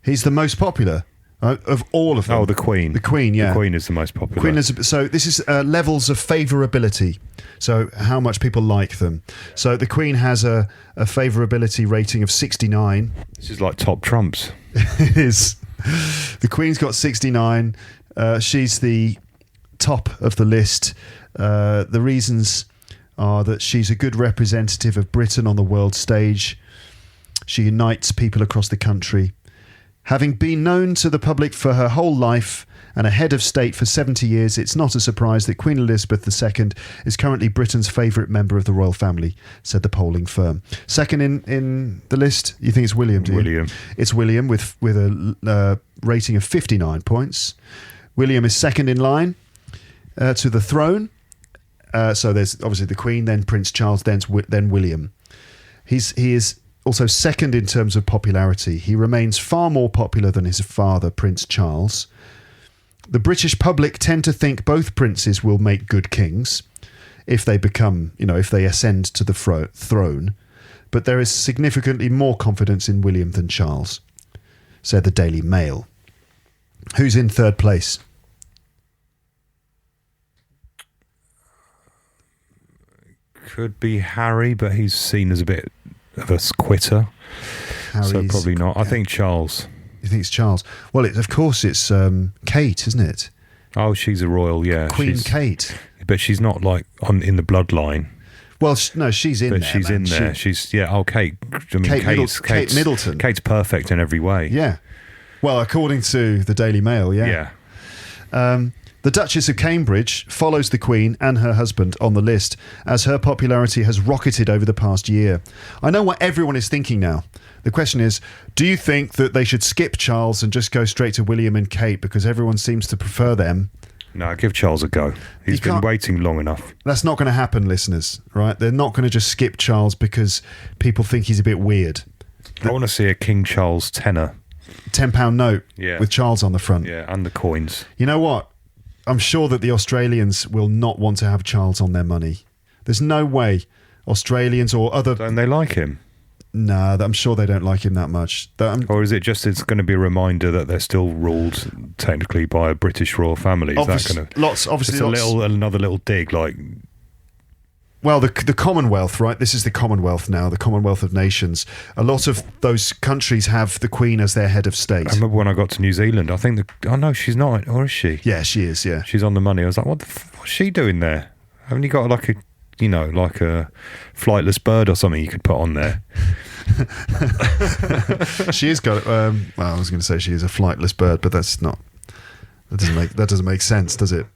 He's the most popular of all of them.
Oh, the Queen.
The Queen, yeah.
The Queen is the most popular.
Queen is, so this is levels of favourability. So how much people like them. So the Queen has a favourability rating of 69.
This is like top trumps.
It is. The Queen's got 69. She's the top of the list. The reasons are that she's a good representative of Britain on the world stage. She unites people across the country. Having been known to the public for her whole life and a head of state for 70 years, it's not a surprise that Queen Elizabeth II is currently Britain's favourite member of the royal family, said the polling firm. Second in the list, you think it's William, do you?
William.
It's William with a rating of 59 points. William is second in line to the throne. So there's obviously the Queen, then Prince Charles, then William. He is also second in terms of popularity. He remains far more popular than his father, Prince Charles. The British public tend to think both princes will make good kings if they ascend to the throne. But there is significantly more confidence in William than Charles. said the Daily Mail. Who's in third place?
Could be Harry, but he's seen as a bit of a quitter. So probably not. I think Charles.
You think it's Charles? Well, of course it's Kate, isn't it?
Oh, she's a royal, yeah.
Queen Kate.
But she's not like in the bloodline.
Well, no, she's in there.
But she's in there. She's Kate. I mean,
Kate Middleton.
Kate's perfect in every way.
Yeah. Well, according to the Daily Mail, yeah. The Duchess of Cambridge follows the Queen and her husband on the list as her popularity has rocketed over the past year. I know what everyone is thinking now. The question is, do you think that they should skip Charles and just go straight to William and Kate because everyone seems to prefer them?
No, give Charles a go. He's been waiting long enough.
That's not going to happen, listeners, right? They're not going to just skip Charles because people think he's a bit weird.
I want to see a King Charles tenner.
£10 note with Charles on the front.
Yeah, and the coins.
You know what? I'm sure that the Australians will not want to have Charles on their money. There's no way Australians or other...
Don't they like him?
No, I'm sure they don't like him that much.
Or is it just it's going to be a reminder that they're still ruled technically by a British royal family? Is that kind of another little dig like?
Well, the Commonwealth, right? This is the Commonwealth now, the Commonwealth of Nations. A lot of those countries have the Queen as their head of state.
I remember when I got to New Zealand, I think no, she's not, or is she?
Yeah, she is. Yeah,
she's on the money. I was like, what's she doing there? Haven't you got like a flightless bird or something you could put on there?
She has got. Well, I was going to say she is a flightless bird, but that's not. That doesn't make sense, does it?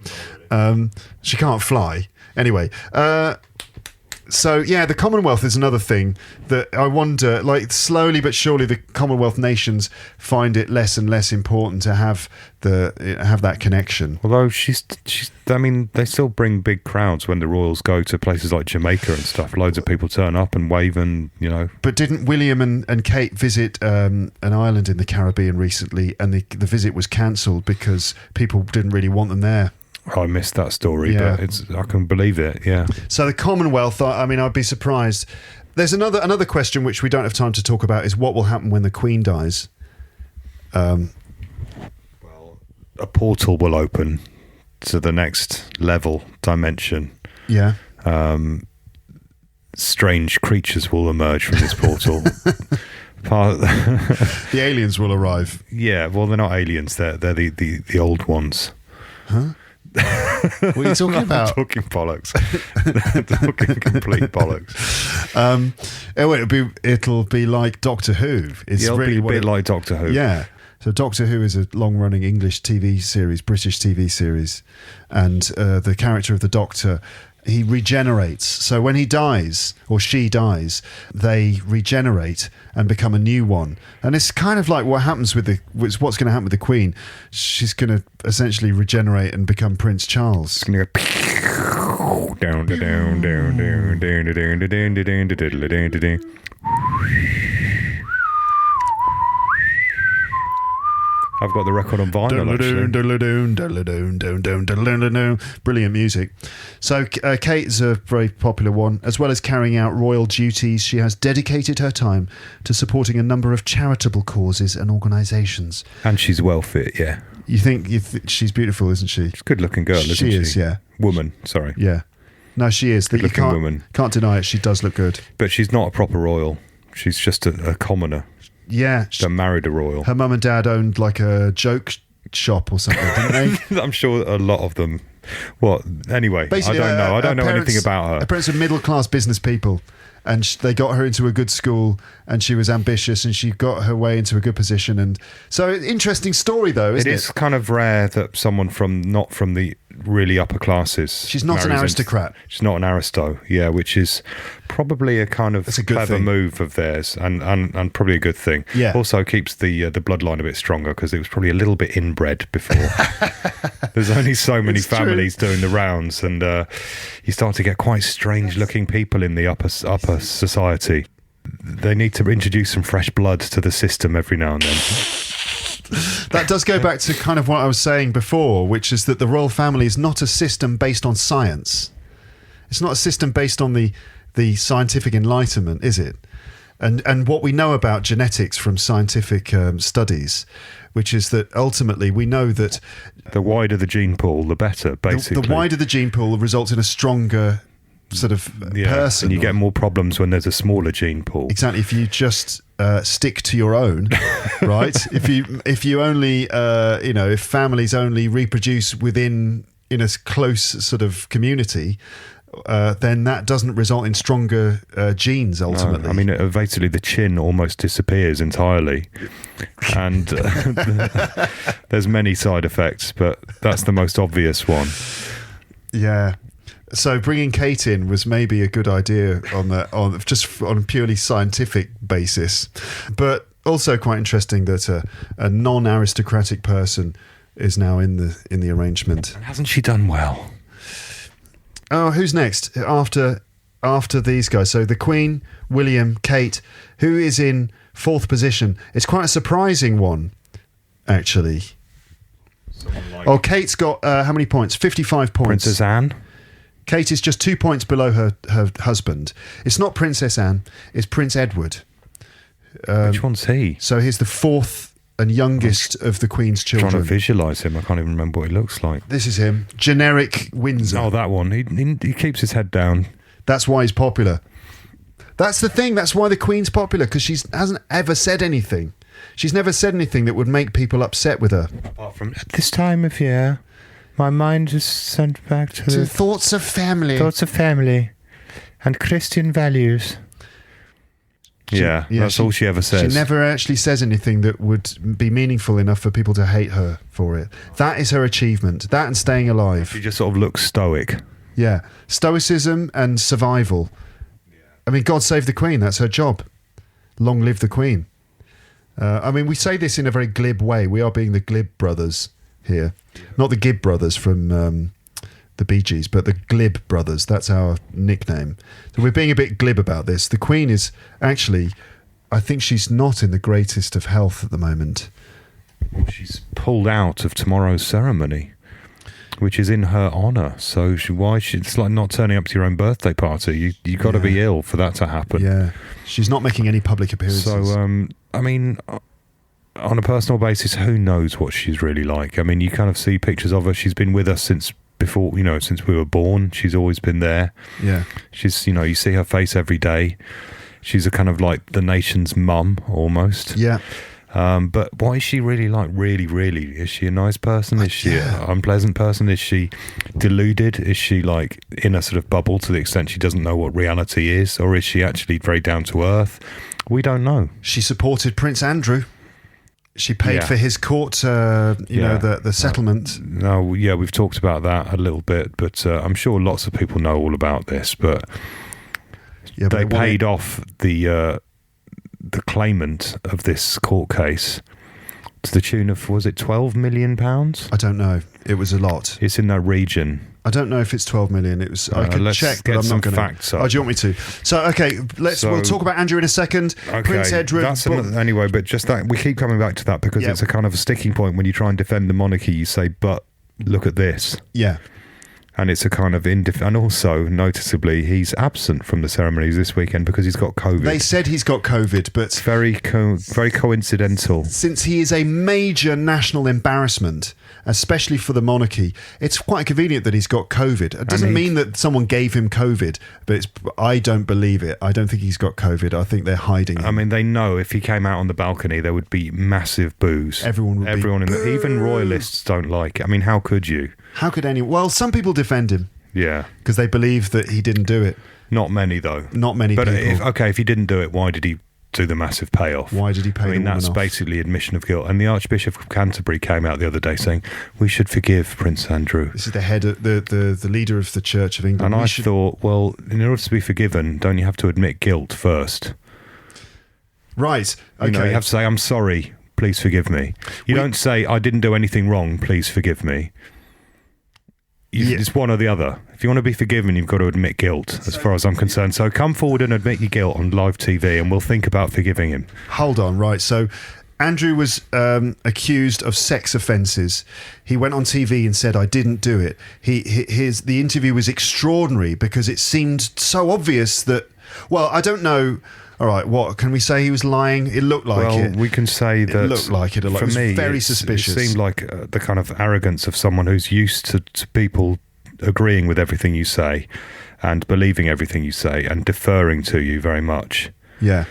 She can't fly anyway. So yeah, the Commonwealth is another thing that I wonder. Like slowly but surely, the Commonwealth nations find it less and less important to have that connection.
Although I mean, they still bring big crowds when the royals go to places like Jamaica and stuff. Loads of people turn up and wave, and
But didn't William and Kate visit an island in the Caribbean recently, and the visit was cancelled because people didn't really want them there?
I missed that story, but I can believe it, yeah.
So the Commonwealth, I mean, I'd be surprised. There's another question which we don't have time to talk about is what will happen when the Queen dies.
Well, a portal will open to the next dimension.
Yeah.
Strange creatures will emerge from this portal.
The aliens will arrive.
Yeah, well, they're not aliens. They're the old ones.
Huh? What are you talking about?
I'm talking bollocks. Talking complete bollocks.
It'll be like Doctor Who.
It'll be a bit like Doctor Who.
Yeah. So Doctor Who is a long-running English TV series, British TV series, and the character of the Doctor, he regenerates. So when he dies or she dies, they regenerate and become a new one. And it's kind of like what's going to happen with the Queen. She's going to essentially regenerate and become Prince Charles.
It's going to go down, down, down, down, down, down, down, down, down, down, down, down. I've got the record on vinyl, actually.
Brilliant music. So Kate is a very popular one. As well as carrying out royal duties, she has dedicated her time to supporting a number of charitable causes and organisations.
And she's well fit, yeah.
You think she's beautiful, isn't she?
She's a good-looking girl, isn't she?
She is, yeah.
Woman, sorry.
Yeah. No, she is.
Good-looking woman.
Can't deny it. She does look good.
But she's not a proper royal. She's just a commoner.
Yeah.
She married a royal.
Her mum and dad owned like a joke shop or something, didn't they?
I'm sure a lot of them. What? Anyway, basically, I don't know. I don't know anything about her.
Her parents are middle-class business people, and they got her into a good school, and she was ambitious, and she got her way into a good position. And so, interesting story, though, isn't it?
It is kind of rare that someone not from the really upper classes.
She's not an aristocrat.
She's not an aristo, yeah, which is probably a kind of clever move of theirs, and probably a good thing.
Yeah.
Also keeps the bloodline a bit stronger because it was probably a little bit inbred before. There's only so many families doing the rounds, and you start to get quite strange-looking people in the upper society. They need to introduce some fresh blood to the system every now and then.
That does go back to kind of what I was saying before, which is that the royal family is not a system based on science. It's not a system based on the scientific enlightenment, is it? And what we know about genetics from scientific studies, which is that ultimately we know that
the wider the gene pool, the better, basically.
The wider the gene pool results in a stronger sort of person.
And you get more problems when there's a smaller gene pool.
Exactly. If you just stick to your own, right? if you only, if families only reproduce in a close sort of community, then that doesn't result in stronger genes ultimately.
No, I mean, basically the chin almost disappears entirely, and there's many side effects, but that's the most obvious one.
Yeah. So bringing Kate in was maybe a good idea on a purely scientific basis, but also quite interesting that a non-aristocratic person is now in the arrangement.
Hasn't she done well?
Oh, who's next after these guys? So the Queen, William, Kate. Who is in fourth position? It's quite a surprising one, actually. Kate's got how many points? 55 points.
Princess Anne.
Kate is just 2 points below her husband. It's not Princess Anne, it's Prince Edward.
Which one's he?
So he's the fourth and youngest of the Queen's children.
Trying to visualise him. I can't even remember what he looks like.
This is him. Generic Windsor.
Oh, that one. He keeps his head down.
That's why he's popular. That's the thing. That's why the Queen's popular, because she hasn't ever said anything. She's never said anything that would make people upset with her.
Apart from at this time of year, my mind is sent back to the
thoughts of family.
Thoughts of family and Christian values. That's all she ever says.
She never actually says anything that would be meaningful enough for people to hate her for it. That is her achievement. That and staying alive.
She just sort of looks stoic.
Yeah. Stoicism and survival. I mean, God save the Queen. That's her job. Long live the Queen. We say this in a very glib way. We are being the Glib brothers here. Not the Gibb brothers from the Bee Gees, but the Glib brothers. That's our nickname. So we're being a bit glib about this. The Queen is actually, I think she's not in the greatest of health at the moment.
Well, she's pulled out of tomorrow's ceremony, which is in her honour. So it's like not turning up to your own birthday party. You got to be ill for that to happen.
Yeah, she's not making any public appearances.
So, on a personal basis, who knows what she's really like? I mean, you kind of see pictures of her. She's been with us since before, since we were born. She's always been there. Yeah. She's, you see her face every day. She's a kind of like the nation's mum almost.
Yeah.
But what is she really like? Really, really? Is she a nice person? Is she an unpleasant person? Is she deluded? Is she like in a sort of bubble to the extent she doesn't know what reality is? Or is she actually very down to earth? We don't know.
She supported Prince Andrew. She paid for his court, the settlement.
We've talked about that a little bit, but I'm sure lots of people know all about this. But they paid off the claimant of this court case to the tune of, was it £12 million?
I don't know. It was a lot.
It's in that region.
I don't know if it's 12 million. It was. I could check, but I'm not going to.
Facts up.
Oh, do you want me to? So, okay, we'll talk about Andrew in a second.
Okay,
Prince Edward.
Anyway, but just that we keep coming back to that because it's a kind of a sticking point when you try and defend the monarchy. You say, but look at this.
Yeah.
And it's a kind of and also noticeably he's absent from the ceremonies this weekend because he's got COVID.
They said he's got COVID, but
it's very coincidental.
Since he is a major national embarrassment, especially for the monarchy, it's quite convenient that he's got COVID. It doesn't mean that someone gave him COVID, but I don't believe it. I don't think he's got COVID. I think they're hiding him.
I mean, they know if he came out on the balcony, there would be massive boos.
Everyone would be.
Even royalists don't like it. I mean, how could you?
How could anyone? Well, some people defend him.
Yeah.
Because they believe that he didn't do it.
Not many, though.
Not many people.
But if he didn't do it, why did he do the massive payoff?
Why did he pay the woman
that's
off?
Basically admission of guilt. And the Archbishop of Canterbury came out the other day saying, we should forgive Prince Andrew.
This is the head of the leader of the Church of England.
And thought, well, in order to be forgiven, don't you have to admit guilt first?
Right. Okay.
You have to say, I'm sorry, please forgive me. You don't say, I didn't do anything wrong, please forgive me. It's one or the other. If you want to be forgiven, you've got to admit guilt, as far as I'm concerned. So come forward and admit your guilt on live TV, and we'll think about forgiving him.
Hold on, right. So Andrew was accused of sex offences. He went on TV and said, I didn't do it. The interview was extraordinary because it seemed so obvious that, well, I don't know. All right, what can we say? He was lying. It looked like it.
Well, we can say that
it looked like it.
For
was
me,
very suspicious.
It seemed like the kind of arrogance of someone who's used to people agreeing with everything you say, and believing everything you say, and deferring to you very much.
Yeah.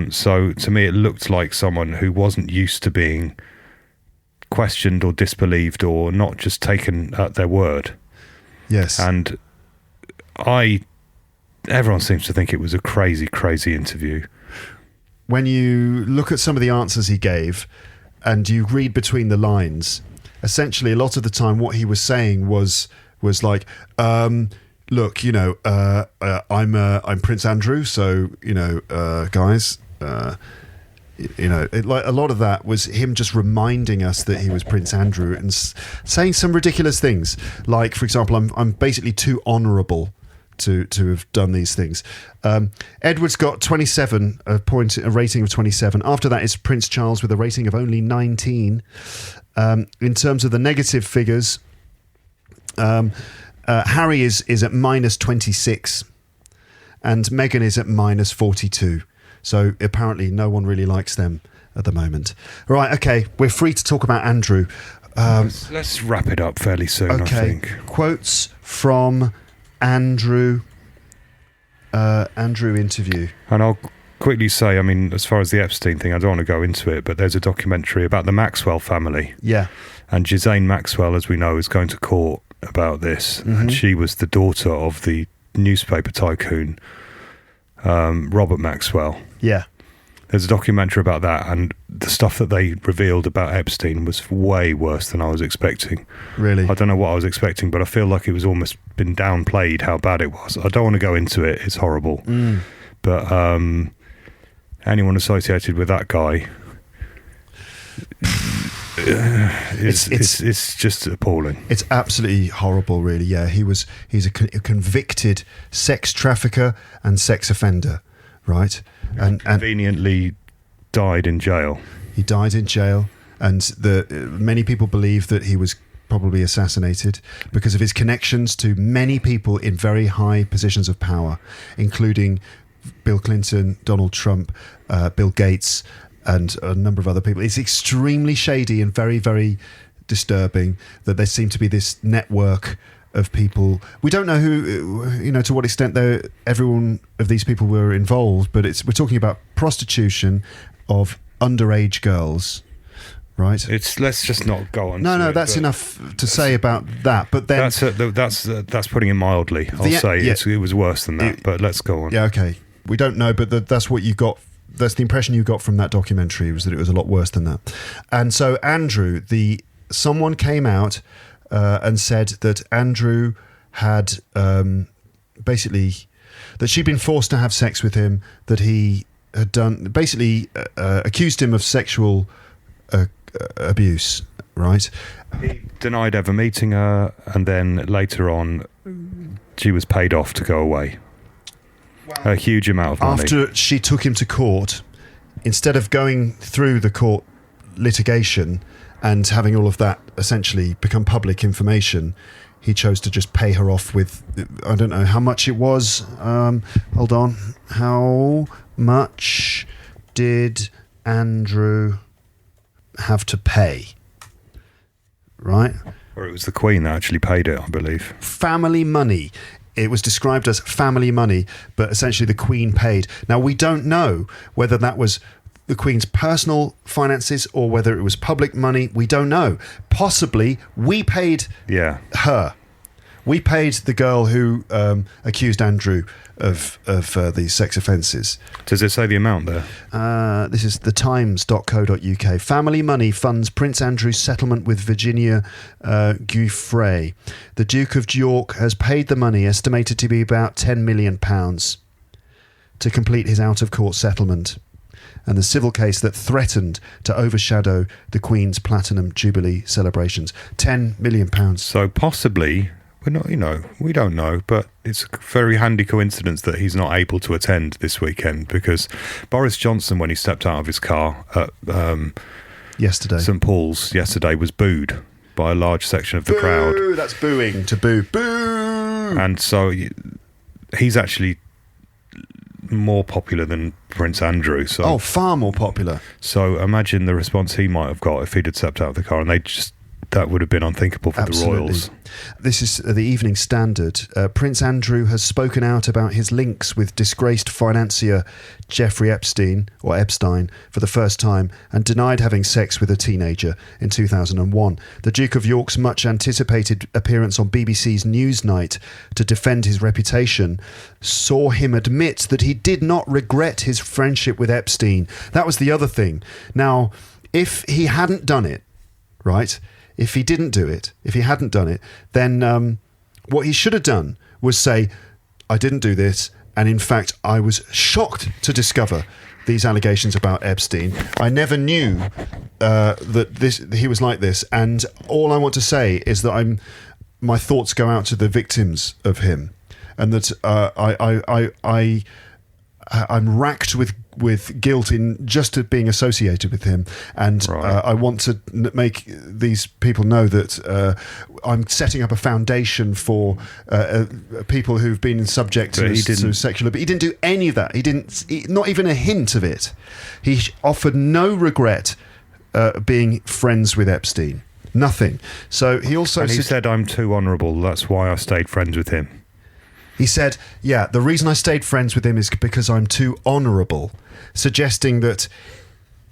So to me, it looked like someone who wasn't used to being questioned or disbelieved or not just taken at their word.
Yes.
And everyone seems to think it was a crazy, crazy interview.
When you look at some of the answers he gave and you read between the lines, essentially a lot of the time what he was saying was like, look, I'm Prince Andrew, so, guys, like a lot of that was him just reminding us that he was Prince Andrew and saying some ridiculous things. Like, for example, I'm basically too honourable to have done these things. Edward's got 27, a rating of 27. After that is Prince Charles with a rating of only 19. In terms of the negative figures, Harry is at minus 26 and Meghan is at minus 42. So apparently no one really likes them at the moment. Right, okay, we're free to talk about Andrew.
Let's wrap it up fairly soon, I think.
Quotes from Andrew interview.
And I'll quickly say, I mean, as far as the Epstein thing, I don't want to go into it, but there's a documentary about the Maxwell family.
Yeah.
And Ghislaine Maxwell, as we know, is going to court about this. Mm-hmm. And she was the daughter of the newspaper tycoon, Robert Maxwell.
Yeah.
There's a documentary about that, and the stuff that they revealed about Epstein was way worse than I was expecting.
Really?
I don't know what I was expecting, but I feel like it was almost been downplayed how bad it was. I don't want to go into it. It's horrible.
Mm.
But anyone associated with that guy, it's just appalling.
It's absolutely horrible, really. Yeah, he's a convicted sex trafficker and sex offender, right? And
conveniently died in jail.
He died in jail, and many people believe that he was probably assassinated because of his connections to many people in very high positions of power, including Bill Clinton, Donald Trump, Bill Gates, and a number of other people. It's extremely shady and very, very disturbing that there seemed to be this network of people. We don't know who, to what extent everyone of these people were involved, but we're talking about prostitution of underage girls, right?
Let's just not go on.
No, that's enough to say about that. But then
that's putting it mildly. I'll say it was worse than that. But let's go on.
Yeah, okay. We don't know, but that's what you got. That's the impression you got from that documentary, was that it was a lot worse than that. And so Andrew, someone came out and said that Andrew had basically, that she'd been forced to have sex with him, that he had done, basically accused him of sexual abuse, right?
He denied ever meeting her, and then later on she was paid off to go away. A huge amount of money.
After she took him to court, instead of going through the court litigation and having all of that essentially become public information, he chose to just pay her off with, I don't know how much it was. Hold on. How much did Andrew have to pay? Right?
Or it was the Queen that actually paid it, I believe.
Family money. It was described as family money, but essentially the Queen paid. Now, we don't know whether that was the Queen's personal finances or whether it was public money. We don't know. Possibly we paid her. We paid the girl who accused Andrew of these sex offences.
Does it say the amount there?
This is thetimes.co.uk. Family money funds Prince Andrew's settlement with Virginia Giuffre. The Duke of York has paid the money, estimated to be about £10 million, to complete his out-of-court settlement and the civil case that threatened to overshadow the Queen's Platinum Jubilee celebrations. £10 million.
So possibly... We're not, we don't know, but it's a very handy coincidence that he's not able to attend this weekend, because Boris Johnson, when he stepped out of his car at
yesterday,
St Paul's yesterday, was booed by a large section of the crowd.
That's booing to boo. Boo!
And so he's actually more popular than Prince Andrew. So,
far more popular.
So imagine the response he might have got if he'd stepped out of the car, and that would have been unthinkable for the royals.
This is the Evening Standard. Prince Andrew has spoken out about his links with disgraced financier Jeffrey Epstein for the first time, and denied having sex with a teenager in 2001. The Duke of York's much anticipated appearance on BBC's Newsnight to defend his reputation saw him admit that he did not regret his friendship with Epstein. That was the other thing. Now, if he hadn't done it, right? If he didn't do it, if he hadn't done it, then what he should have done was say, I didn't do this, and in fact, I was shocked to discover these allegations about Epstein. I never knew that he was like this, and all I want to say is that my thoughts go out to the victims of him, and that I'm racked with guilt in just being associated with him, and I want to make these people know that I'm setting up a foundation for people who've been subject to sexual abuse. But he didn't do any of that. Not even a hint of it. He offered no regret being friends with Epstein. Nothing. So he also
said, I'm too honourable. That's why I stayed friends with him.
He said, yeah, the reason I stayed friends with him is because I'm too honourable, suggesting that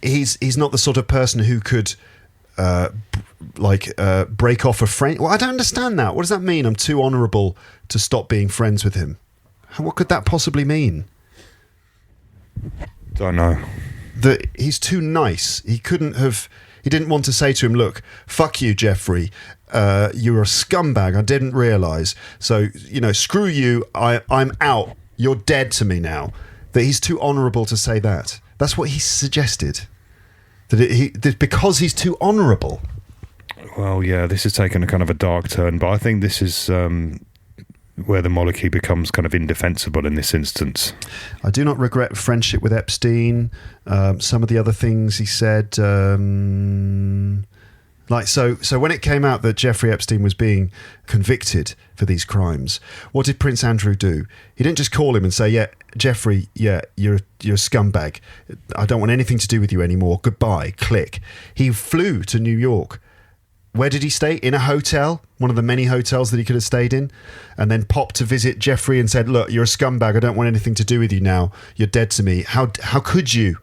he's not the sort of person who could break off a friend. Well, I don't understand that. What does that mean? I'm too honourable to stop being friends with him. What could that possibly mean?
Don't know.
That he's too nice. He didn't want to say to him, look, fuck you, Jeffrey. You're a scumbag. I didn't realise. So, screw you. I'm out. You're dead to me now. That he's too honourable to say that. That's what he suggested. That because he's too honourable.
Well, yeah, this has taken a kind of a dark turn, but I think this is where the monarchy becomes kind of indefensible in this instance.
I do not regret friendship with Epstein. Some of the other things he said... So when it came out that Jeffrey Epstein was being convicted for these crimes, what did Prince Andrew do? He didn't just call him and say, yeah, Jeffrey, yeah, you're a scumbag. I don't want anything to do with you anymore. Goodbye. Click. He flew to New York. Where did he stay? In a hotel, one of the many hotels that he could have stayed in, and then popped to visit Jeffrey and said, look, you're a scumbag. I don't want anything to do with you now. You're dead to me. How could you?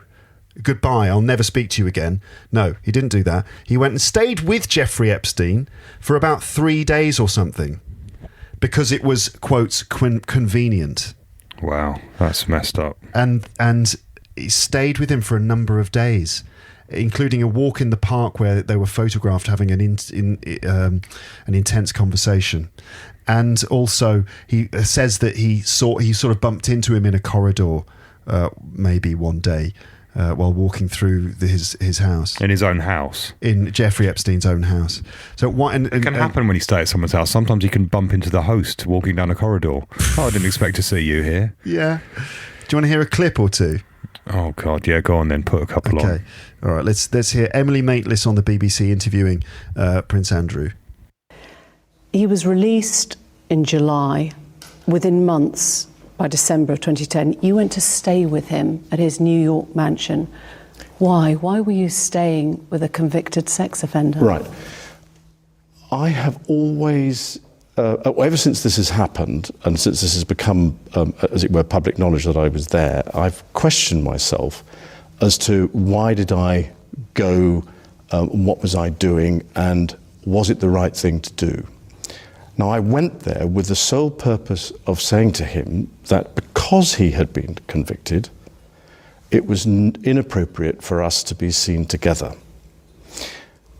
Goodbye, I'll never speak to you again. No, he didn't do that. He went and stayed with Jeffrey Epstein for about 3 days or something because it was, quotes, convenient.
Wow, that's messed up.
And he stayed with him for a number of days, including a walk in the park where they were photographed having an intense conversation. And also, he says that he sort of bumped into him in a corridor maybe one day. While walking through his house.
In his own house? In Jeffrey
Epstein's own house. So what? It
can happen when you stay at someone's house. Sometimes you can bump into the host walking down a corridor. Oh, I didn't expect to see you here.
Yeah. Do you want to hear a clip or two?
Oh, God, yeah, go on then. Put a couple on.
Okay. All right, let's hear Emily Maitlis on the BBC interviewing Prince Andrew.
He was released in July. Within months... By December of 2010, you went to stay with him at his New York mansion. Why? Why were you staying with a convicted sex offender?
Right. I have always, ever since this has happened, and since this has become, as it were, public knowledge that I was there, I've questioned myself as to why did I go, what was I doing, and was it the right thing to do? Now, I went there with the sole purpose of saying to him that because he had been convicted, it was inappropriate for us to be seen together.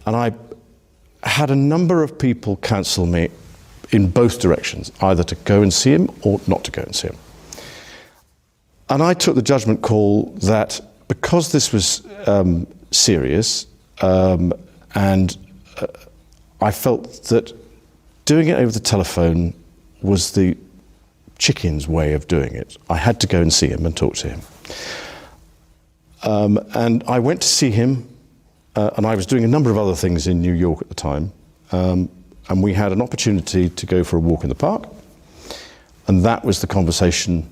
And I had a number of people counsel me in both directions, either to go and see him or not to go and see him. And I took the judgment call that because this was serious, and I felt that doing it over the telephone was the chicken's way of doing it. I had to go and see him and talk to him. And I went to see him, and I was doing a number of other things in New York at the time, and we had an opportunity to go for a walk in the park, and that was the conversation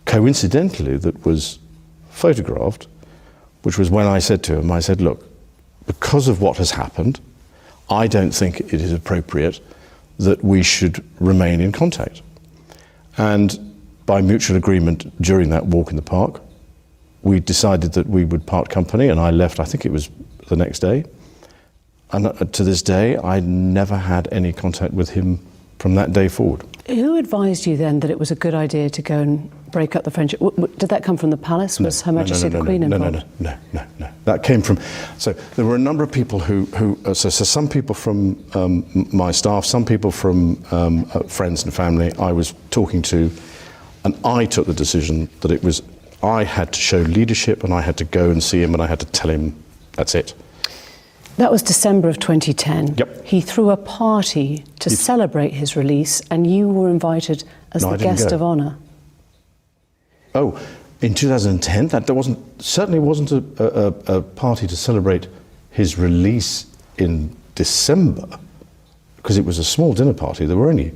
coincidentally, that was photographed, which was when I said to him, I said, look, because of what has happened, I don't think it is appropriate that we should remain in contact. And by mutual agreement during that walk in the park, we decided that we would part company, and I left, I think it was the next day. And to this day, I never had any contact with him from that day forward.
Who advised you then that it was a good idea to go and break up the friendship? Did that come from the palace? Was Her Majesty the Queen involved?
No. That came from... So there were a number of people so some people from my staff, some people from friends and family I was talking to, and I took the decision that it was... I had to show leadership, and I had to go and see him, and I had to tell him, that's it.
That was December of 2010.
Yep.
He threw a party to celebrate his release, and you were invited as the guest of honour.
Oh, in 2010, that certainly wasn't a party to celebrate his release in December, because it was a small dinner party. There were only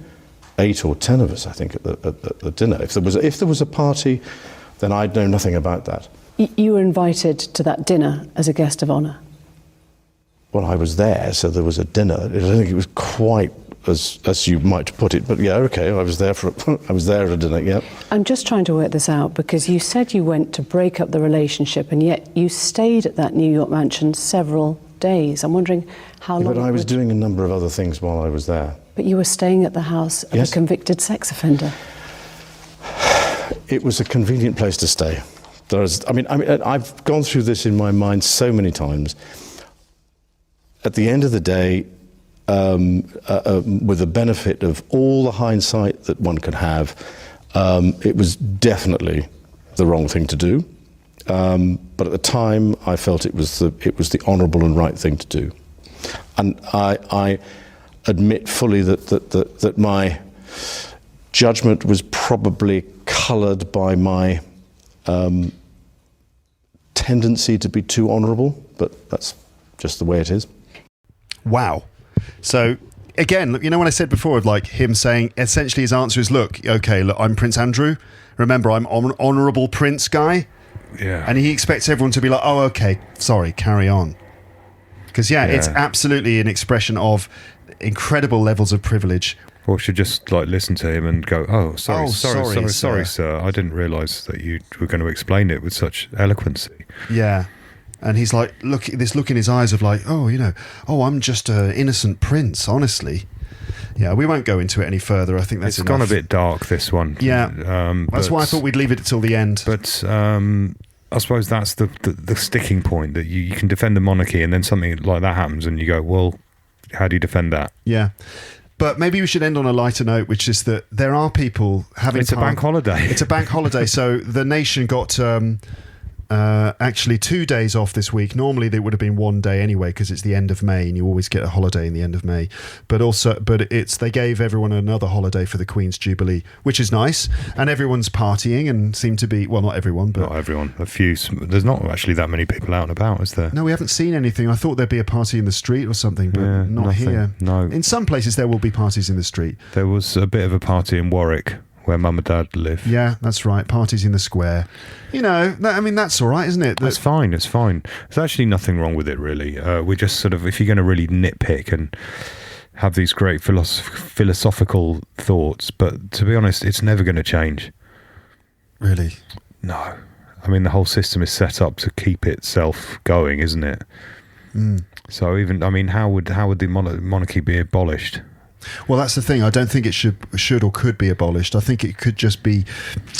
8 or 10 of us, I think, at the dinner. If there was a party, then I'd know nothing about that.
You were invited to that dinner as a guest of honour?
Well, I was there, so there was a dinner. I don't think it was quite as you might put it, but yeah, okay, I was there at a dinner, yeah. I'm
just trying to work this out, because you said you went to break up the relationship, and yet you stayed at that New York mansion several days. I'm wondering how long...
But I was doing a number of other things while I was there.
But you were staying at the house of a convicted sex offender.
It was a convenient place to stay. I've gone through this in my mind so many times. At the end of the day, with the benefit of all the hindsight that one could have, it was definitely the wrong thing to do. But at the time, I felt it was the honourable and right thing to do. And I admit fully that my judgment was probably coloured by my tendency to be too honourable, but that's just the way it is.
Wow. So again, look, you know when I said before of like him saying essentially his answer is, look, I'm Prince Andrew. Remember, I'm an honourable prince guy.
Yeah.
And he expects everyone to be like, oh, okay, sorry, carry on. Because it's absolutely an expression of incredible levels of privilege.
Or should just like listen to him and go, oh, sorry, sir. I didn't realise that you were going to explain it with such eloquency.
Yeah. And he's like, look in his eyes of like, I'm just an innocent prince, honestly. Yeah, we won't go into it any further. I think that's enough.
Gone a bit dark, this one.
Yeah, that's why I thought we'd leave it till the end.
But I suppose that's the sticking point, that you can defend the monarchy and then something like that happens and you go, well, how do you defend that?
Yeah. But maybe we should end on a lighter note, which is that there are people having...
It's a bank holiday.
It's a bank holiday. So the nation got... actually 2 days off this week. Normally there would have been 1 day anyway, because it's the end of May and you always get a holiday in the end of May, but they gave everyone another holiday for the Queen's Jubilee, which is nice, and everyone's partying and seem to be, well, not everyone, but
not everyone, a few. There's not actually that many people out and about, is there?
No, we haven't seen anything. I thought there'd be a party in the street or something, but not nothing. Here.
No,
in some places there will be parties in the street.
There was a bit of a party in Warwick where Mum and Dad live.
Yeah, that's right. Parties in the square. That's all right, isn't it?
It's fine. There's actually nothing wrong with it, really. We just sort of, if you're going to really nitpick and have these great philosophical thoughts, but to be honest, it's never going to change.
Really?
No. I mean, the whole system is set up to keep itself going, isn't it?
Mm.
So how would the monarchy be abolished?
Well, that's the thing. I don't think it should or could be abolished. I think it could just be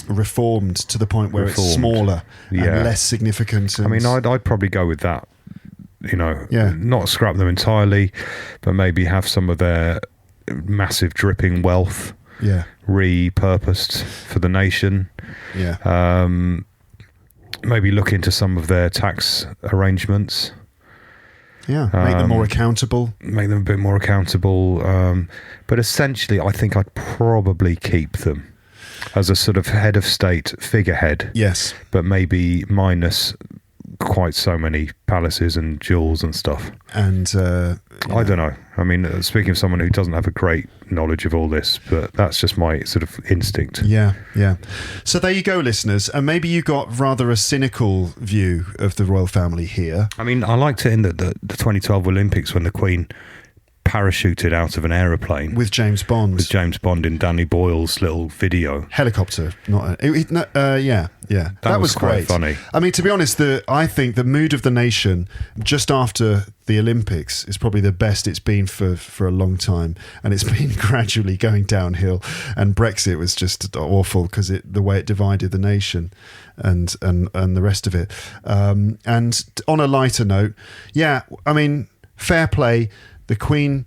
reformed to the point where it's smaller and less significant.
I'd probably go with that. Not scrap them entirely, but maybe have some of their massive dripping wealth repurposed for the nation.
Yeah.
Maybe look into some of their tax arrangements.
Yeah, make them more accountable.
Make them a bit more accountable. But essentially, I think I'd probably keep them as a sort of head of state figurehead.
Yes.
But maybe minus quite so many palaces and jewels and stuff.
And
I don't know. I mean, speaking of someone who doesn't have a great knowledge of all this, but that's just my sort of instinct.
Yeah. So there you go, listeners. And maybe you got rather a cynical view of the royal family here.
I mean, I liked it in the 2012 Olympics when the Queen parachuted out of an aeroplane
With James Bond.
in Danny Boyle's little video.
Helicopter, not yeah. That was
quite
great.
funny.
I mean, to be honest, I think the mood of the nation just after the Olympics is probably the best it's been for a long time, and it's been gradually going downhill. And Brexit was just awful because the way it divided the nation, and the rest of it. And on a lighter note, yeah, I mean, fair play. The Queen,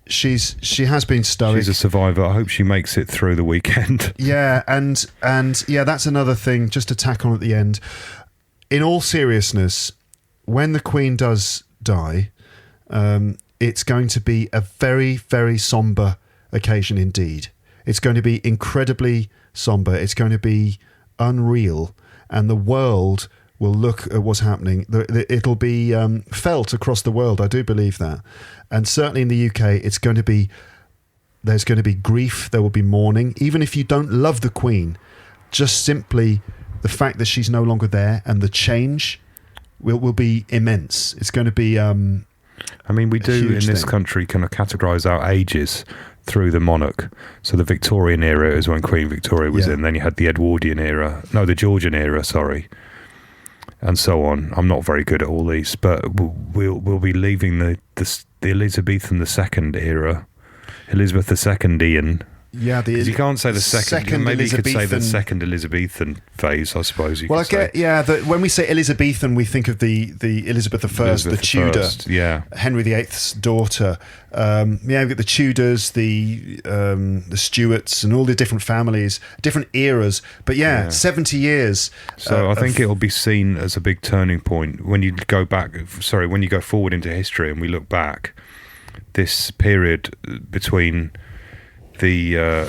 she has been stoic.
She's a survivor. I hope she makes it through the weekend.
Yeah, and yeah, that's another thing just to tack on at the end. In all seriousness, when the Queen does die, it's going to be a very, very sombre occasion indeed. It's going to be incredibly sombre. It's going to be unreal, and the world will look at what's happening. It'll be felt across the world. I do believe that. And certainly in the UK, there's going to be grief. There will be mourning. Even if you don't love the Queen, just simply the fact that she's no longer there and the change will be immense. It's going to be I
mean, we do in this country kind of categorise our ages through the monarch. So the Victorian era is when Queen Victoria was in. Then you had the the Georgian era, sorry. And so on. I'm not very good at all these, but we'll be leaving the Elizabethan II era, Elizabeth II, Ian.
Yeah,
because you can't say the second. Maybe you could say the
Elizabethan
second Elizabethan phase. I suppose you.
Well,
could say.
When we say Elizabethan, we think of the Elizabeth I, the Tudor, Henry VIII's daughter. We've got the Tudors, the Stuarts, and all the different families, different eras. But 70 years.
So I think it'll be seen as a big turning point when you go when you go forward into history and we look back. This period between the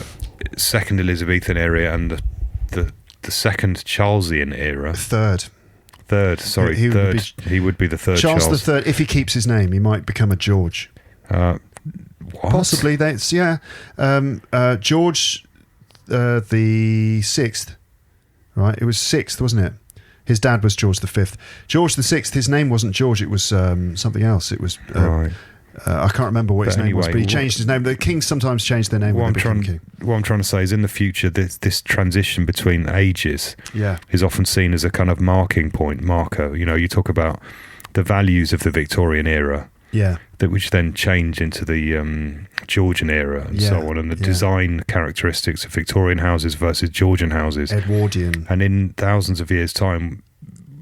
second Elizabethan era and the second Charlesian era.
Third.
He would be the third
Charles the Third. If he keeps his name, he might become a George.
What?
Possibly. George the Sixth. Right, it was sixth, wasn't it? His dad was George V. George the Sixth. His name wasn't George. It was something else. It was.
Right.
I can't remember what his name was, but he changed his name. The kings sometimes change their name when they become king.
What I'm trying to say is, in the future, this transition between ages is often seen as a kind of marker. You know, you talk about the values of the Victorian era, which then change into the Georgian era and so on, and the design characteristics of Victorian houses versus Georgian houses,
Edwardian.
And in thousands of years' time,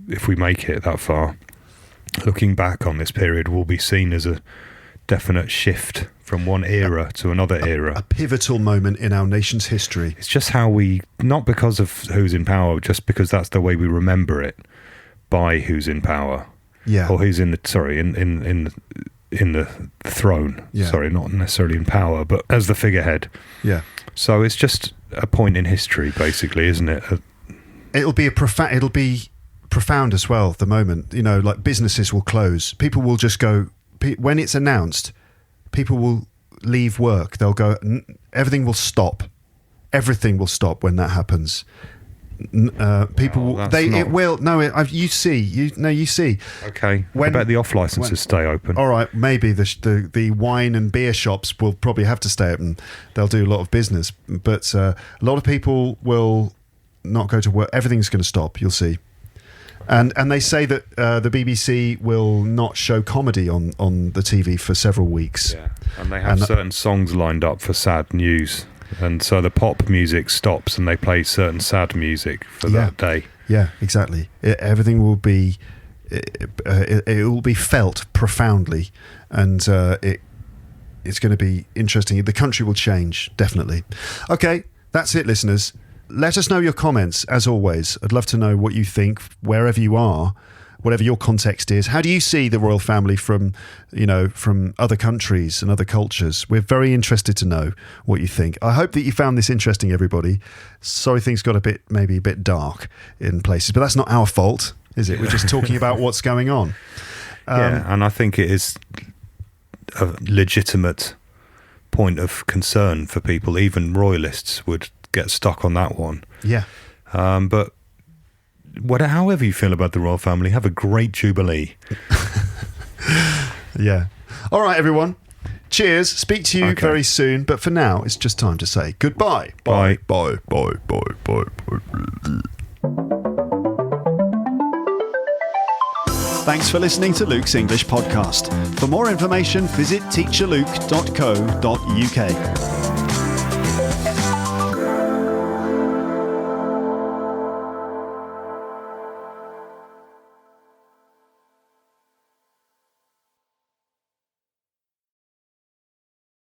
if we make it that far, looking back on this period will be seen as a definite shift from one era to another era. A
pivotal moment in our nation's history.
It's just how not because of who's in power, just because that's the way we remember it, by who's in power.
Yeah.
Or who's in the throne.
Yeah.
Sorry, not necessarily in power, but as the figurehead.
Yeah.
So it's just a point in history, basically, isn't it?
It'll be profound as well, the moment. You know, like businesses will close. People will just go... When it's announced, people will leave work. They'll go. Everything will stop. Everything will stop when that happens. People. It will. No. You see.
Okay. I bet the off licenses stay open.
All right. Maybe the wine and beer shops will probably have to stay open. They'll do a lot of business, but a lot of people will not go to work. Everything's going to stop. You'll see. And they say that the BBC will not show comedy on the TV for several weeks.
Yeah, and they have certain songs lined up for sad news. And so the pop music stops and they play certain sad music for that day. Yeah,
exactly. Everything will be... It will be felt profoundly, and it's going to be interesting. The country will change, definitely. Okay, that's it, listeners. Let us know your comments, as always. I'd love to know what you think, wherever you are, whatever your context is. How do you see the royal family from other countries and other cultures? We're very interested to know what you think. I hope that you found this interesting, everybody. Sorry things got maybe a bit dark in places, but that's not our fault. is it? We're just talking about what's going on.
And I think it is a legitimate point of concern for people. Even royalists would get stuck on that one.
Yeah.
But however you feel about the royal family, have a great Jubilee.
Yeah. All right, everyone. Cheers. Speak to you very soon. But for now, it's just time to say goodbye.
Bye.
Bye. Bye. Bye. Bye. Bye. Thanks for listening to Luke's English podcast. For more information, visit teacherluke.co.uk.